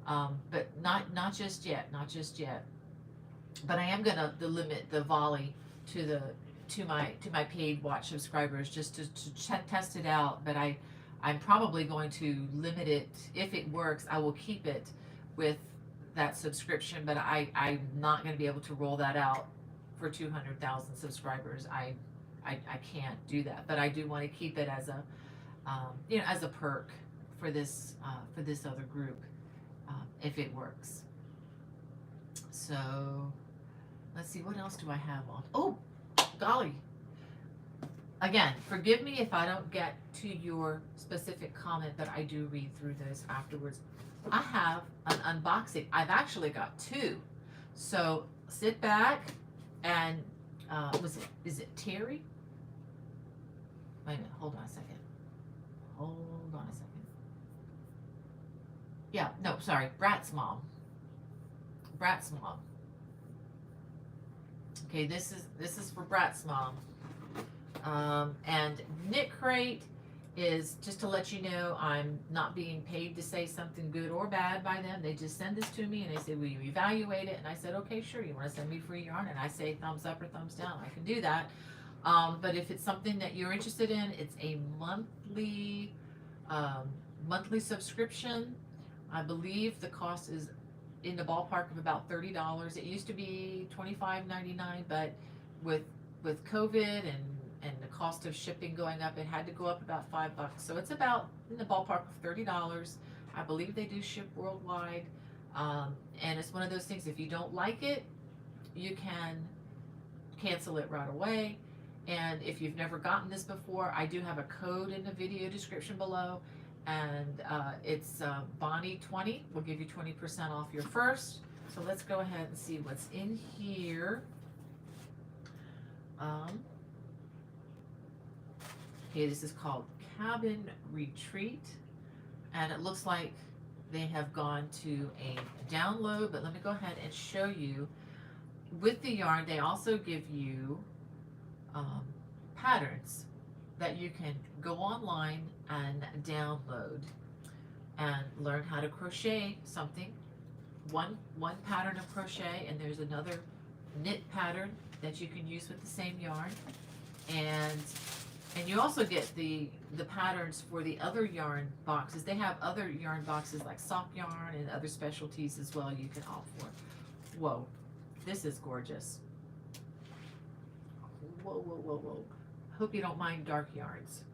Speaker 1: But not just yet, not just yet. But I am gonna limit the volley to my paid watch subscribers just to test it out. But I'm probably going to limit it. If it works, I will keep it with that subscription, but I'm not going to be able to roll that out for 200,000 subscribers. I can't do that, but I do want to keep it as a as a perk for this other group, if it works. So let's see, what else do I have on? Oh, golly. Again, forgive me if I don't get to your specific comment, but I do read through those afterwards. I have an unboxing. I've actually got two. So sit back and is it Terry? Wait a minute, hold on a second. Hold on a second. Yeah, no, sorry, Brat's mom. Brat's mom. Okay, this is for Brat's mom. And Knit Crate is just to let you know I'm not being paid to say something good or bad by them. They just send this to me and they say, will you evaluate it? And I said, okay, sure. You want to send me free yarn? And I say thumbs up or thumbs down. I can do that. But if it's something that you're interested in, it's a monthly subscription. I believe the cost is in the ballpark of about $30. It used to be $25.99, but with COVID and the cost of shipping going up, it had to go up about $5. So it's about in the ballpark of $30. I believe they do ship worldwide. And it's one of those things, if you don't like it, you can cancel it right away. And if you've never gotten this before, I do have a code in the video description below. And it's Bonnie20 will give you 20% off your first. So let's go ahead and see what's in here. Okay, this is called Cabin Retreat, and it looks like they have gone to a download, but let me go ahead and show you. With the yarn, they also give you patterns that you can go online and download and learn how to crochet something. One pattern of crochet, and there's another knit pattern that you can use with the same yarn, and you also get the patterns for the other yarn boxes. They have other yarn boxes like sock yarn and other specialties as well you can opt for. Whoa, this is gorgeous. Whoa, whoa, whoa, whoa. Hope you don't mind dark yarns.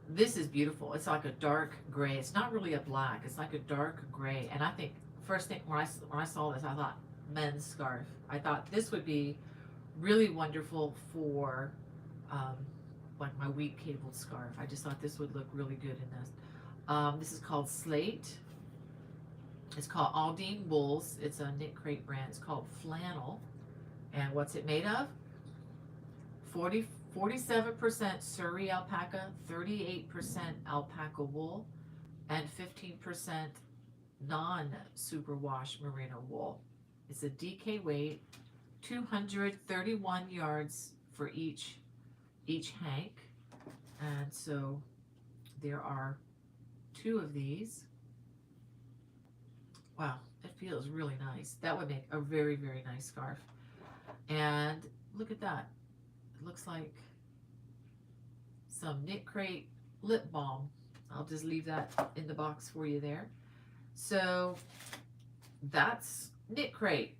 Speaker 1: This is beautiful. It's like a dark gray. It's not really a black. It's like a dark gray. And I think first thing when I saw this, I thought men's scarf. I thought this would be really wonderful for like my wheat cabled scarf. I just thought this would look really good in this. This is called Slate. It's called Aldine Wools. It's a Knit Crate brand. It's called Flannel. And what's it made of? 47% Surrey alpaca, 38% alpaca wool, and 15% non-superwash merino wool. It's a DK weight, 231 yards for each hank, and so there are two of these. Wow, it feels really nice. That would make a very, very nice scarf. And look at that. It looks like some Knit Crate lip balm. I'll just leave that in the box for you there. So that's Knit Crate.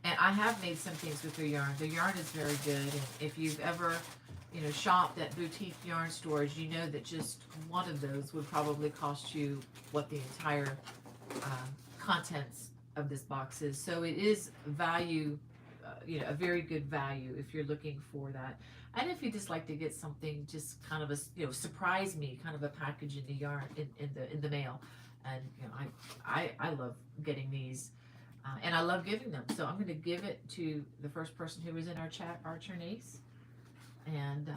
Speaker 1: And I have made some things with their yarn. The yarn is very good. And if you've ever, shopped at boutique yarn stores, you know that just one of those would probably cost you what the entire contents of this box is. So it is value, a very good value if you're looking for that. And if you just like to get something, just kind of a, surprise me, kind of a package in the yarn, in the mail. And, I love getting these. And I love giving them. So I'm going to give it to the first person who was in our chat, Archer Nace. And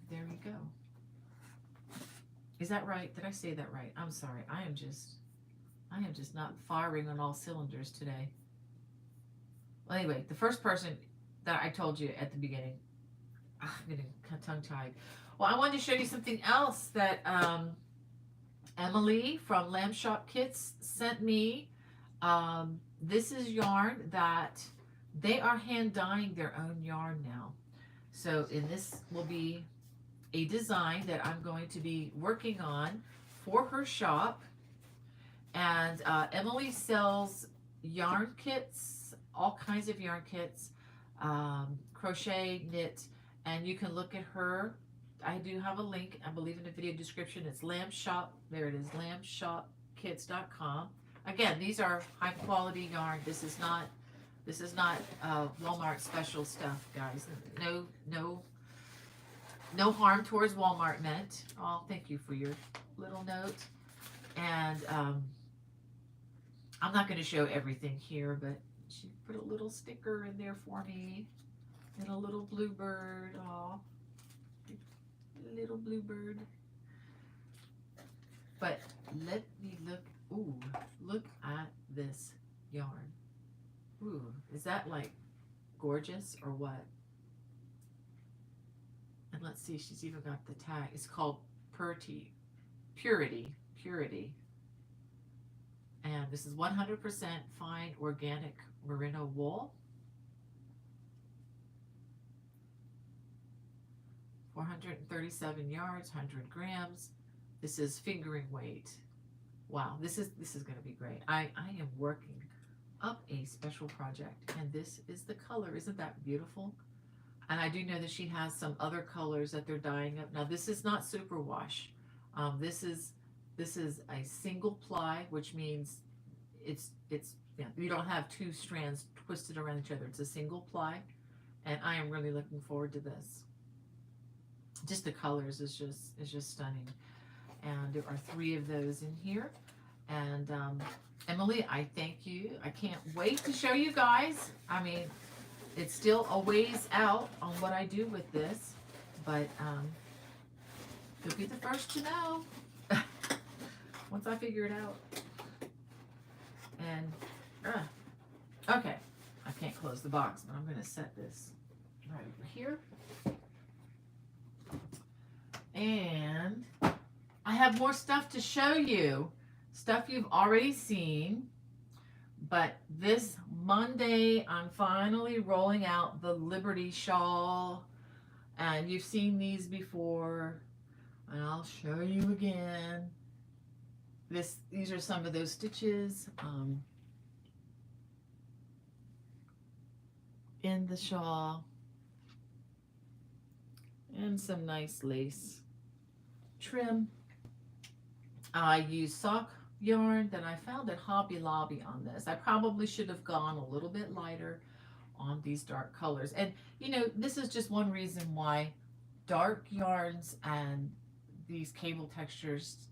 Speaker 1: there you go. Is that right? Did I say that right? I'm sorry. I am just not firing on all cylinders today. Well, anyway, the first person that I told you at the beginning, I'm getting tongue-tied. Well, I wanted to show you something else that Emily from Lamb Shop Kits sent me. This is yarn that they are hand dyeing their own yarn now. So in this will be a design that I'm going to be working on for her shop. And Emily sells yarn kits, all kinds of yarn kits, crochet, knit, and you can look at her. I do have a link, I believe, in the video description. It's Lamb Shop. There it is, lambshopkits.com. Again, these are high quality yarn. This is not Walmart special stuff, guys. No harm towards Walmart meant. Oh, thank you for your little note. And I'm not going to show everything here, but she put a little sticker in there for me, and a little bluebird. Oh, little bluebird. But let me look. Ooh, look at this yarn. Ooh, is that like gorgeous or what? And let's see, she's even got the tag. It's called Purity. And this is 100% fine organic merino wool. 437 yards, 100 grams. This is fingering weight. Wow, this is going to be great. I am working up a special project, and this is the color. Isn't that beautiful? And I do know that she has some other colors that they're dyeing up. Now this is not superwash. This is a single ply, which means it's you don't have two strands twisted around each other. It's a single ply, and I am really looking forward to this. Just the colors is just stunning. And there are 3 of those in here. And Emily, I thank you. I can't wait to show you guys. I mean, it's still a ways out on what I do with this, but you'll be the first to know once I figure it out. And okay, I can't close the box, but I'm going to set this right over here. And I have more stuff to show you, stuff you've already seen, but this Monday I'm finally rolling out the Liberty Shawl, and you've seen these before, and I'll show you again. These are some of those stitches in the shawl, and some nice lace trim. I use sock yarn that I found at Hobby Lobby on this. I probably should have gone a little bit lighter on these dark colors. And this is just one reason why dark yarns and these cable textures,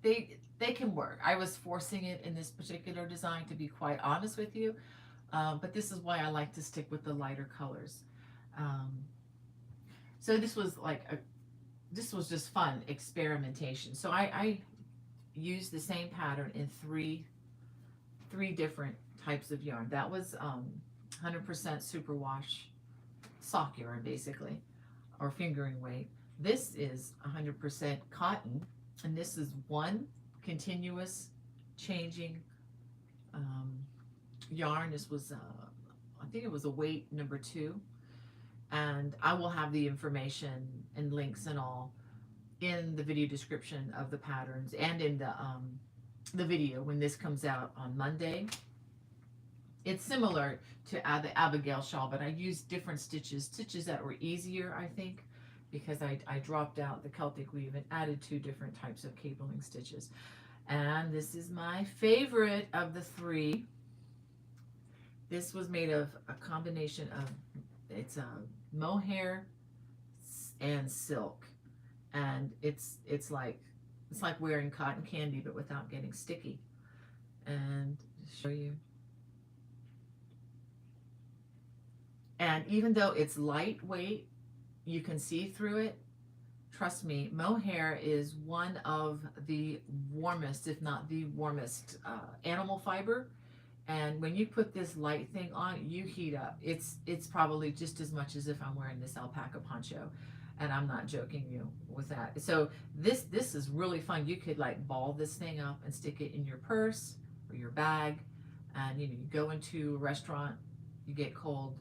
Speaker 1: they can work. I was forcing it in this particular design, to be quite honest with you. But this is why I like to stick with the lighter colors. So this was just fun experimentation. So I used the same pattern in three different types of yarn. That was 100% superwash sock yarn, basically, or fingering weight. This is 100% cotton, and this is one continuous changing yarn. This was, I think it was a weight number 2. And I will have the information and links and all in the video description of the patterns and in the video when this comes out on Monday. It's similar to the Abigail shawl, but I used different stitches that were easier, I think, because I dropped out the Celtic weave and added 2 different types of cabling stitches. And this is my favorite of the 3. This was made of a combination of, it's mohair and silk, and it's like wearing cotton candy but without getting sticky. And show you. And even though it's lightweight, you can see through it. Trust me, mohair is one of the warmest, if not the warmest, animal fiber. And when you put this light thing on, you heat up. It's probably just as much as if I'm wearing this alpaca poncho. And I'm not joking you with that. So this is really fun. You could like ball this thing up and stick it in your purse or your bag. And you go into a restaurant, you get cold,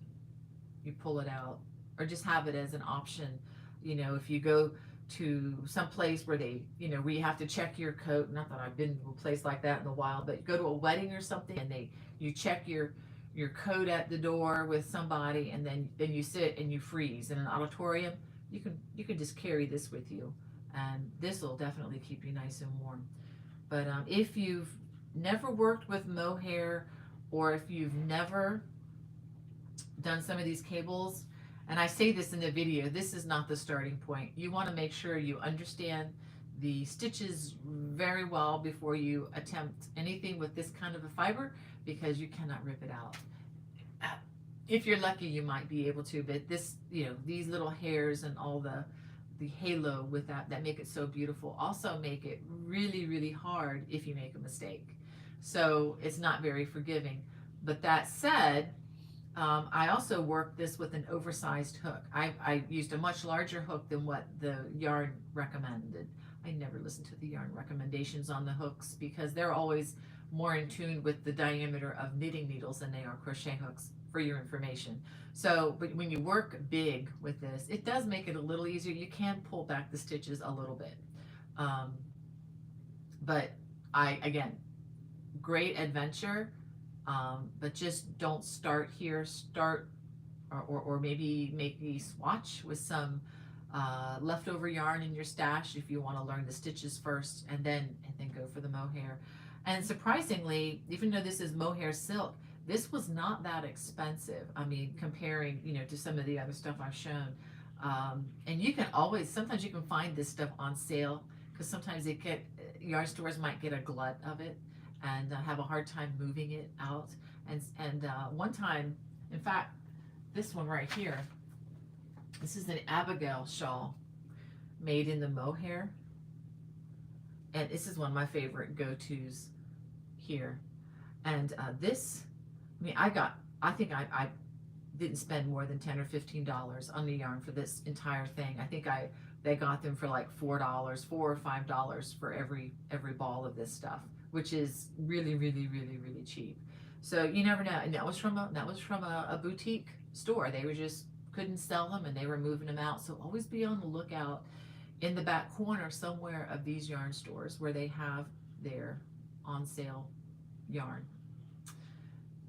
Speaker 1: you pull it out, or just have it as an option. If you go to some place where they, where you have to check your coat. Not that I've been to a place like that in a while, but you go to a wedding or something and you check your coat at the door with somebody, and then you sit and you freeze. In an auditorium, you can just carry this with you, and this will definitely keep you nice and warm. But if you've never worked with mohair, or if you've never done some of these cables, and I say this in the video, this is not the starting point. You want to make sure you understand the stitches very well before you attempt anything with this kind of a fiber, because you cannot rip it out. If you're lucky, you might be able to, but this, these little hairs and all the halo with that make it so beautiful, also make it really, really hard if you make a mistake. So it's not very forgiving. But that said, I also worked this with an oversized hook. I used a much larger hook than what the yarn recommended. I never listen to the yarn recommendations on the hooks, because they're always more in tune with the diameter of knitting needles than they are crochet hooks, for your information. So, but when you work big with this, it does make it a little easier. You can pull back the stitches a little bit. But again, great adventure. But just don't start here. Start, or maybe make a swatch with some leftover yarn in your stash if you want to learn the stitches first, and then go for the mohair. And surprisingly, even though this is mohair silk, this was not that expensive. I mean, comparing to some of the other stuff I've shown. And you can always, sometimes you can find this stuff on sale, because sometimes yarn stores might get a glut of it and have a hard time moving it out. And one time, in fact, this one right here, this is an Abigail shawl made in the mohair, and this is one of my favorite go-tos here. And this, I mean, I think I didn't spend more than $10 or $15 on the yarn for this entire thing. I think they got them for like $4 or $5 for every ball of this stuff, which is really, really, really, really cheap. So you never know. And that was from a boutique store. They were just couldn't sell them, and they were moving them out. So always be on the lookout in the back corner somewhere of these yarn stores where they have their on sale yarn.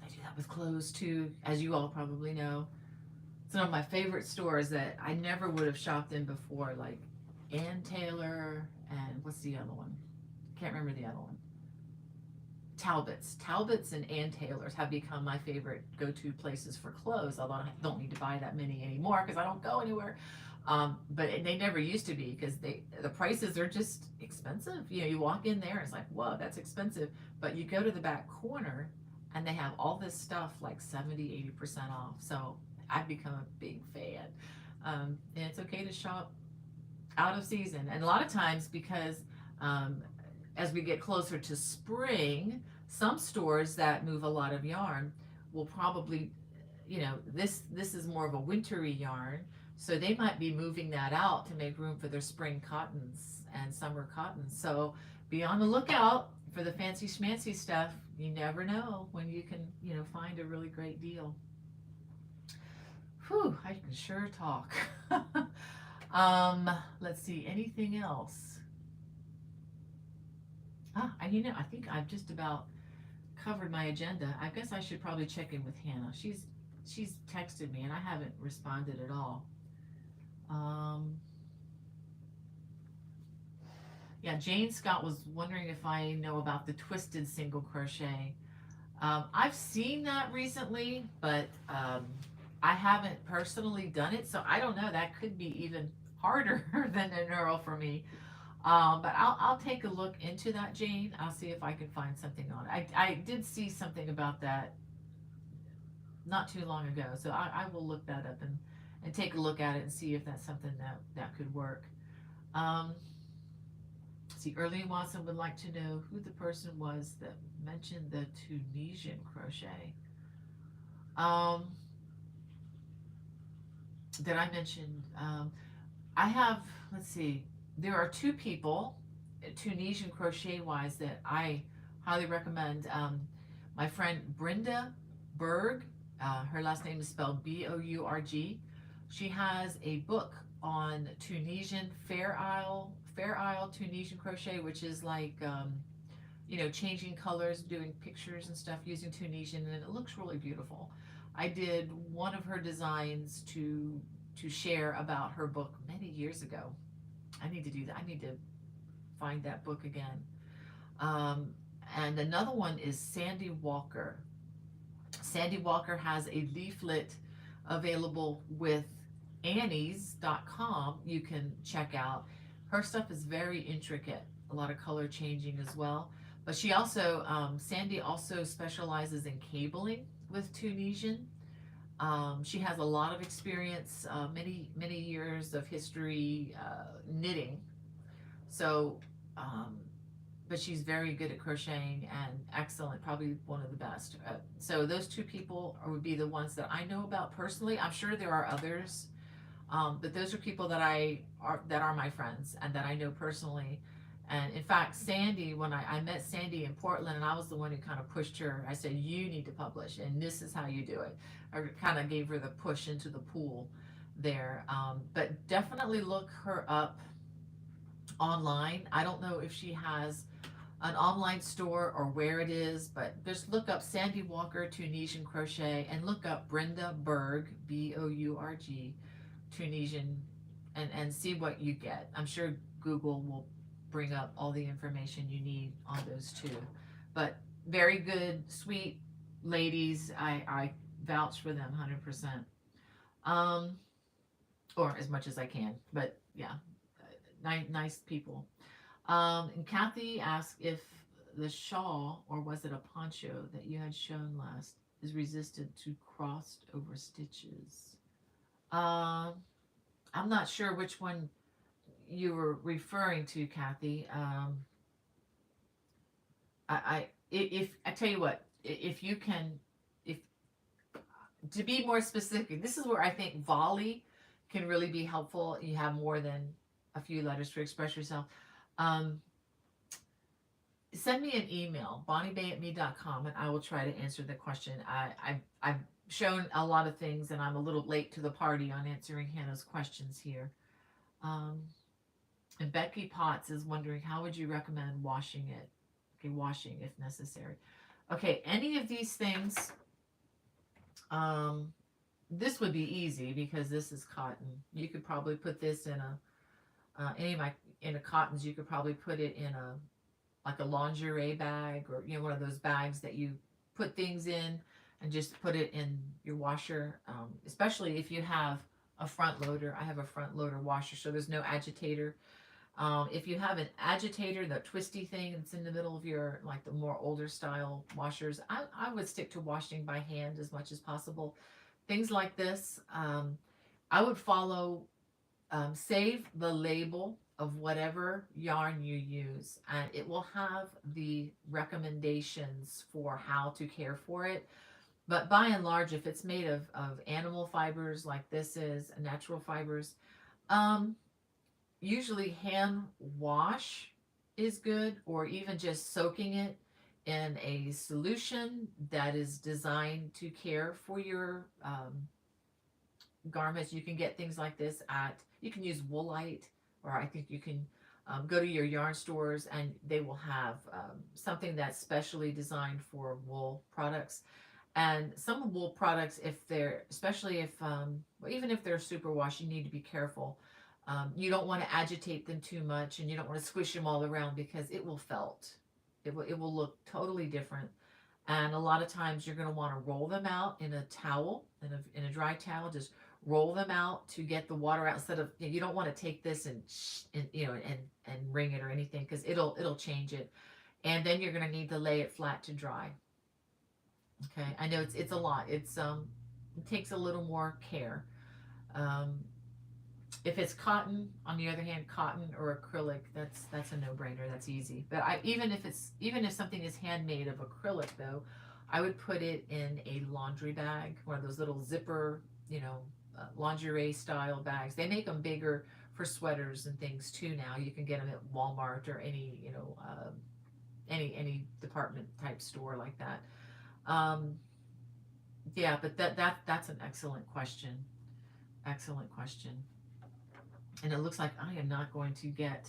Speaker 1: They do that with clothes too, as you all probably know. It's one of my favorite stores that I never would have shopped in before, like Ann Taylor, and what's the other one? Can't remember the other one. Talbots and Ann Taylor's have become my favorite go-to places for clothes, although I don't need to buy that many anymore because I don't go anywhere. But they never used to be, because the prices are just expensive. You walk in there and it's like, whoa, that's expensive. But you go to the back corner and they have all this stuff like 70-80% off. So I've become a big fan. And it's okay to shop out of season. And a lot of times, because as we get closer to spring, some stores that move a lot of yarn will probably, this is more of a wintry yarn, so they might be moving that out to make room for their spring cottons and summer cottons. So be on the lookout for the fancy schmancy stuff, you never know when you can, you know, find a really great deal. Whew, I can sure talk. Let's see, anything else? You know, I think I've just about covered my agenda. I guess I should probably check in with Hannah. She's texted me and I haven't responded at all. Yeah, Jane Scott was wondering if I know about the twisted single crochet. I've seen that recently, but I haven't personally done it, so I don't know. That could be even harder than a knurl for me. But I'll take a look into that, Jane. I'll see if I can find something on it. I did see something about that not too long ago, so I will look that up and take a look at it and see if that's something that could work. See, Earlene Watson would like to know who the person was that mentioned the Tunisian crochet. That I mentioned. I have, let's see, there are two people, Tunisian crochet wise, that I highly recommend. My friend Brenda Berg, her last name is spelled Bourg. She has a book on Tunisian Fair Isle Tunisian crochet, which is like, you know, changing colors, doing pictures and stuff using Tunisian, and it looks really beautiful. I did one of her designs to share about her book many years ago. I need to do that. I need to find that book again. And another one is Sandy Walker. Sandy Walker has a leaflet available with Annies.com. You can check out. Her stuff is very intricate, a lot of color changing as well. But she also, Sandy also specializes in cabling with Tunisian. She has a lot of experience, many years of history knitting. So, but she's very good at crocheting and excellent, probably one of the best. So those two people would be the ones that I know about personally. I'm sure there are others, but those are people that are my friends and that I know personally. And in fact, Sandy, when I met Sandy in Portland, and I was the one who kind of pushed her, I said, you need to publish, and this is how you do it. I kind of gave her the push into the pool there. But definitely look her up online. I don't know if she has an online store or where it is, but just look up Sandy Walker Tunisian Crochet and look up Brenda Berg, Bourg, Tunisian, and see what you get. I'm sure Google will bring up all the information you need on those two. But very good, sweet ladies. I vouch for them 100%. Or as much as I can. But yeah, nice people. And Kathy asked if the shawl, or was it a poncho that you had shown last, is resistant to crossed over stitches. I'm not sure which one you were referring to, Kathy. If I tell you what, if you can, if to be more specific, this is where I think volley can really be helpful. You have more than a few letters to express yourself. Send me an email, bonniebay@me.com, and I will try to answer the question. I've shown a lot of things, and I'm a little late to the party on answering Hannah's questions here. And Becky Potts is wondering, how would you recommend washing it? Okay, washing if necessary. Okay, any of these things, this would be easy because this is cotton. You could probably put this in in a cottons. You could probably put it in like a lingerie bag, or one of those bags that you put things in and just put it in your washer. Especially if you have a front loader. I have a front loader washer, so there's no agitator. If you have an agitator, the twisty thing that's in the middle of your, like the more older style washers, I would stick to washing by hand as much as possible. Things like this, I would follow, save the label of whatever yarn you use, and it will have the recommendations for how to care for it. But by and large, if it's made of animal fibers like this is, natural fibers, usually hand wash is good, or even just soaking it in a solution that is designed to care for your garments. You can get things like this at, you can use Woolite, or I think you can go to your yarn stores and they will have something that's specially designed for wool products. And some wool products, if they're, especially if, well, even if they're superwash, you need to be careful. You don't want to agitate them too much, and you don't want to squish them all around because it will felt. It will look totally different. And a lot of times you're going to want to roll them out in a towel, in a dry towel. Just roll them out to get the water out. Instead of, you don't want to take this and and wring it or anything, because it'll change it. And then you're going to need to lay it flat to dry. Okay, I know it's a lot. It takes a little more care. Um, if it's cotton, on the other hand, cotton or acrylic, that's a no-brainer. That's easy. But even if something is handmade of acrylic though, I would put it in a laundry bag, one of those little zipper, lingerie style bags. They make them bigger for sweaters and things too now. You can get them at Walmart or any department type store like that. Um, yeah, but that's an excellent question. Excellent question. And it looks like I am not going to get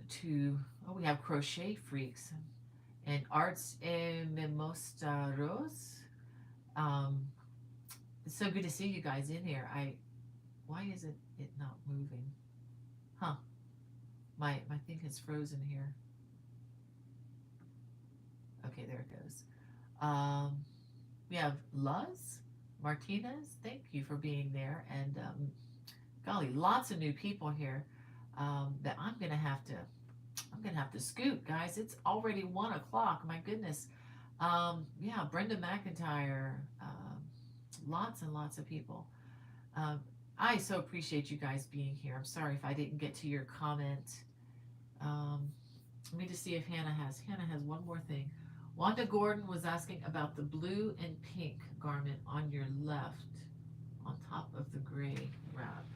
Speaker 1: to, oh, we have Crochet Freaks and Arts and Mimostaros. It's so good to see you guys in here. Why isn't it not moving? Huh. My thing is frozen here. Okay, there it goes. We have Luz Martinez. Thank you for being there. And golly, lots of new people here that I'm gonna have to scoot, guys. It's already 1 o'clock. My goodness. Yeah, Brenda McIntyre. Lots and lots of people. I so appreciate you guys being here. I'm sorry if I didn't get to your comment. Let me just see if Hannah has one more thing. Wanda Gordon was asking about the blue and pink garment on your left, on top of the gray wrap.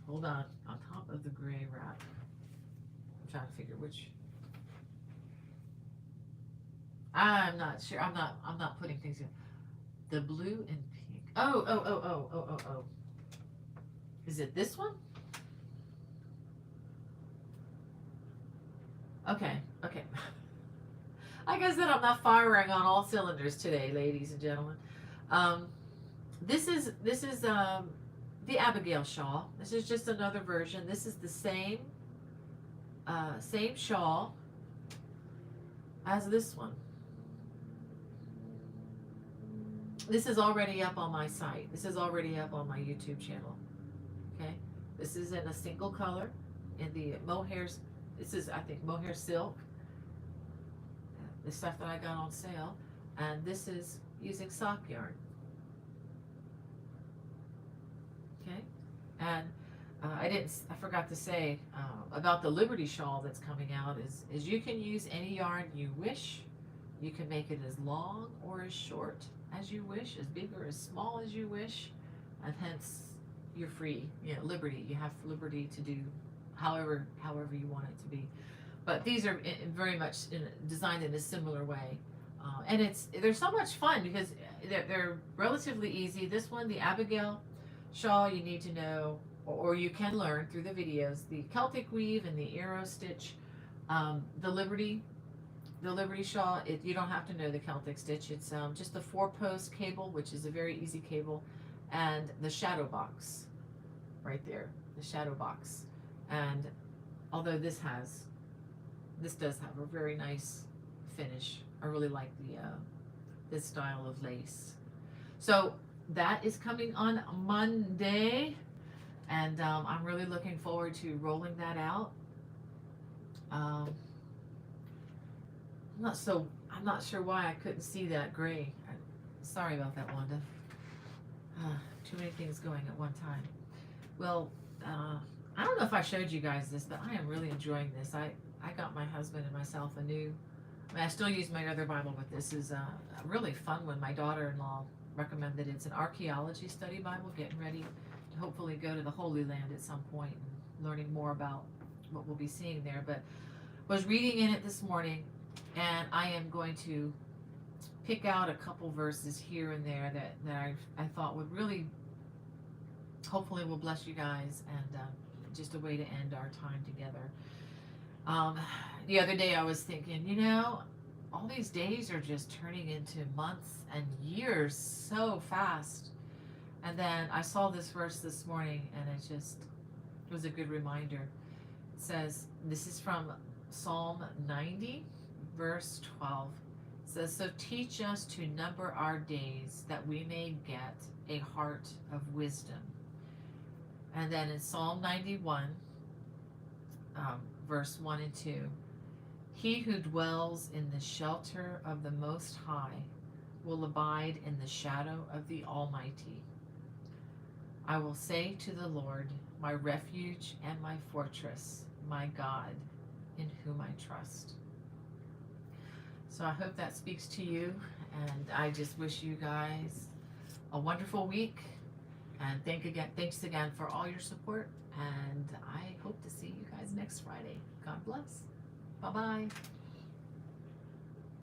Speaker 1: Hold on top of the gray wrap. I'm trying to figure which. I'm not sure. I'm not putting things in. The blue and pink. Oh. Is it this one? Okay. Like I said, I'm not firing on all cylinders today, ladies and gentlemen. This is the Abigail shawl. This is just another version. This is the same shawl as this one. This is already up on my site. This is already up on my YouTube channel. Okay, this is in a single color in the mohair. This is, I think, mohair silk. The stuff that I got on sale, and this is using sock yarn. Okay, and I forgot to say about the Liberty Shawl that's coming out is you can use any yarn you wish. You can make it as long or as short as you wish, as big or as small as you wish, and hence you're free. Liberty. You have liberty to do however you want it to be. But these are very much designed in a similar way, and they're so much fun because they're relatively easy. This one, the Abigail shawl, you need to know, or you can learn through the videos, the Celtic weave and the arrow stitch. The Liberty shawl, you don't have to know the Celtic stitch. It's just the 4-post cable, which is a very easy cable, and the shadow box right there, the shadow box. And although this does have a very nice finish, I really like this style of lace. So that is coming on Monday, and I'm really looking forward to rolling that out. I'm not sure why I couldn't see that gray. Sorry about that, Wanda. Too many things going at one time. Well, I don't know if I showed you guys this, but I am really enjoying this. I got my husband and myself I still use my other Bible, but this is a really fun one. My daughter-in-law recommended it. It's an archaeology study Bible, getting ready to hopefully go to the Holy Land at some point
Speaker 2: learning more about what we'll be seeing there. But was reading in it this morning, and I am going to pick out a couple verses here and there that I thought would really, hopefully will bless you guys, and just a way to end our time together. The other day I was thinking, you know, all these days are just turning into months and years so fast. And then I saw this verse this morning, and it was a good reminder. It says, this is from Psalm 90, verse 12. It says, so teach us to number our days that we may get a heart of wisdom. And then in Psalm 91, verse 1 and 2, he who dwells in the shelter of the Most High will abide in the shadow of the Almighty. I will say to the Lord, my refuge and my fortress, my God, in whom I trust. So I hope that speaks to you, and I just wish you guys a wonderful week. And thanks again for all your support, and I hope to see you guys next Friday. God bless. Bye-bye.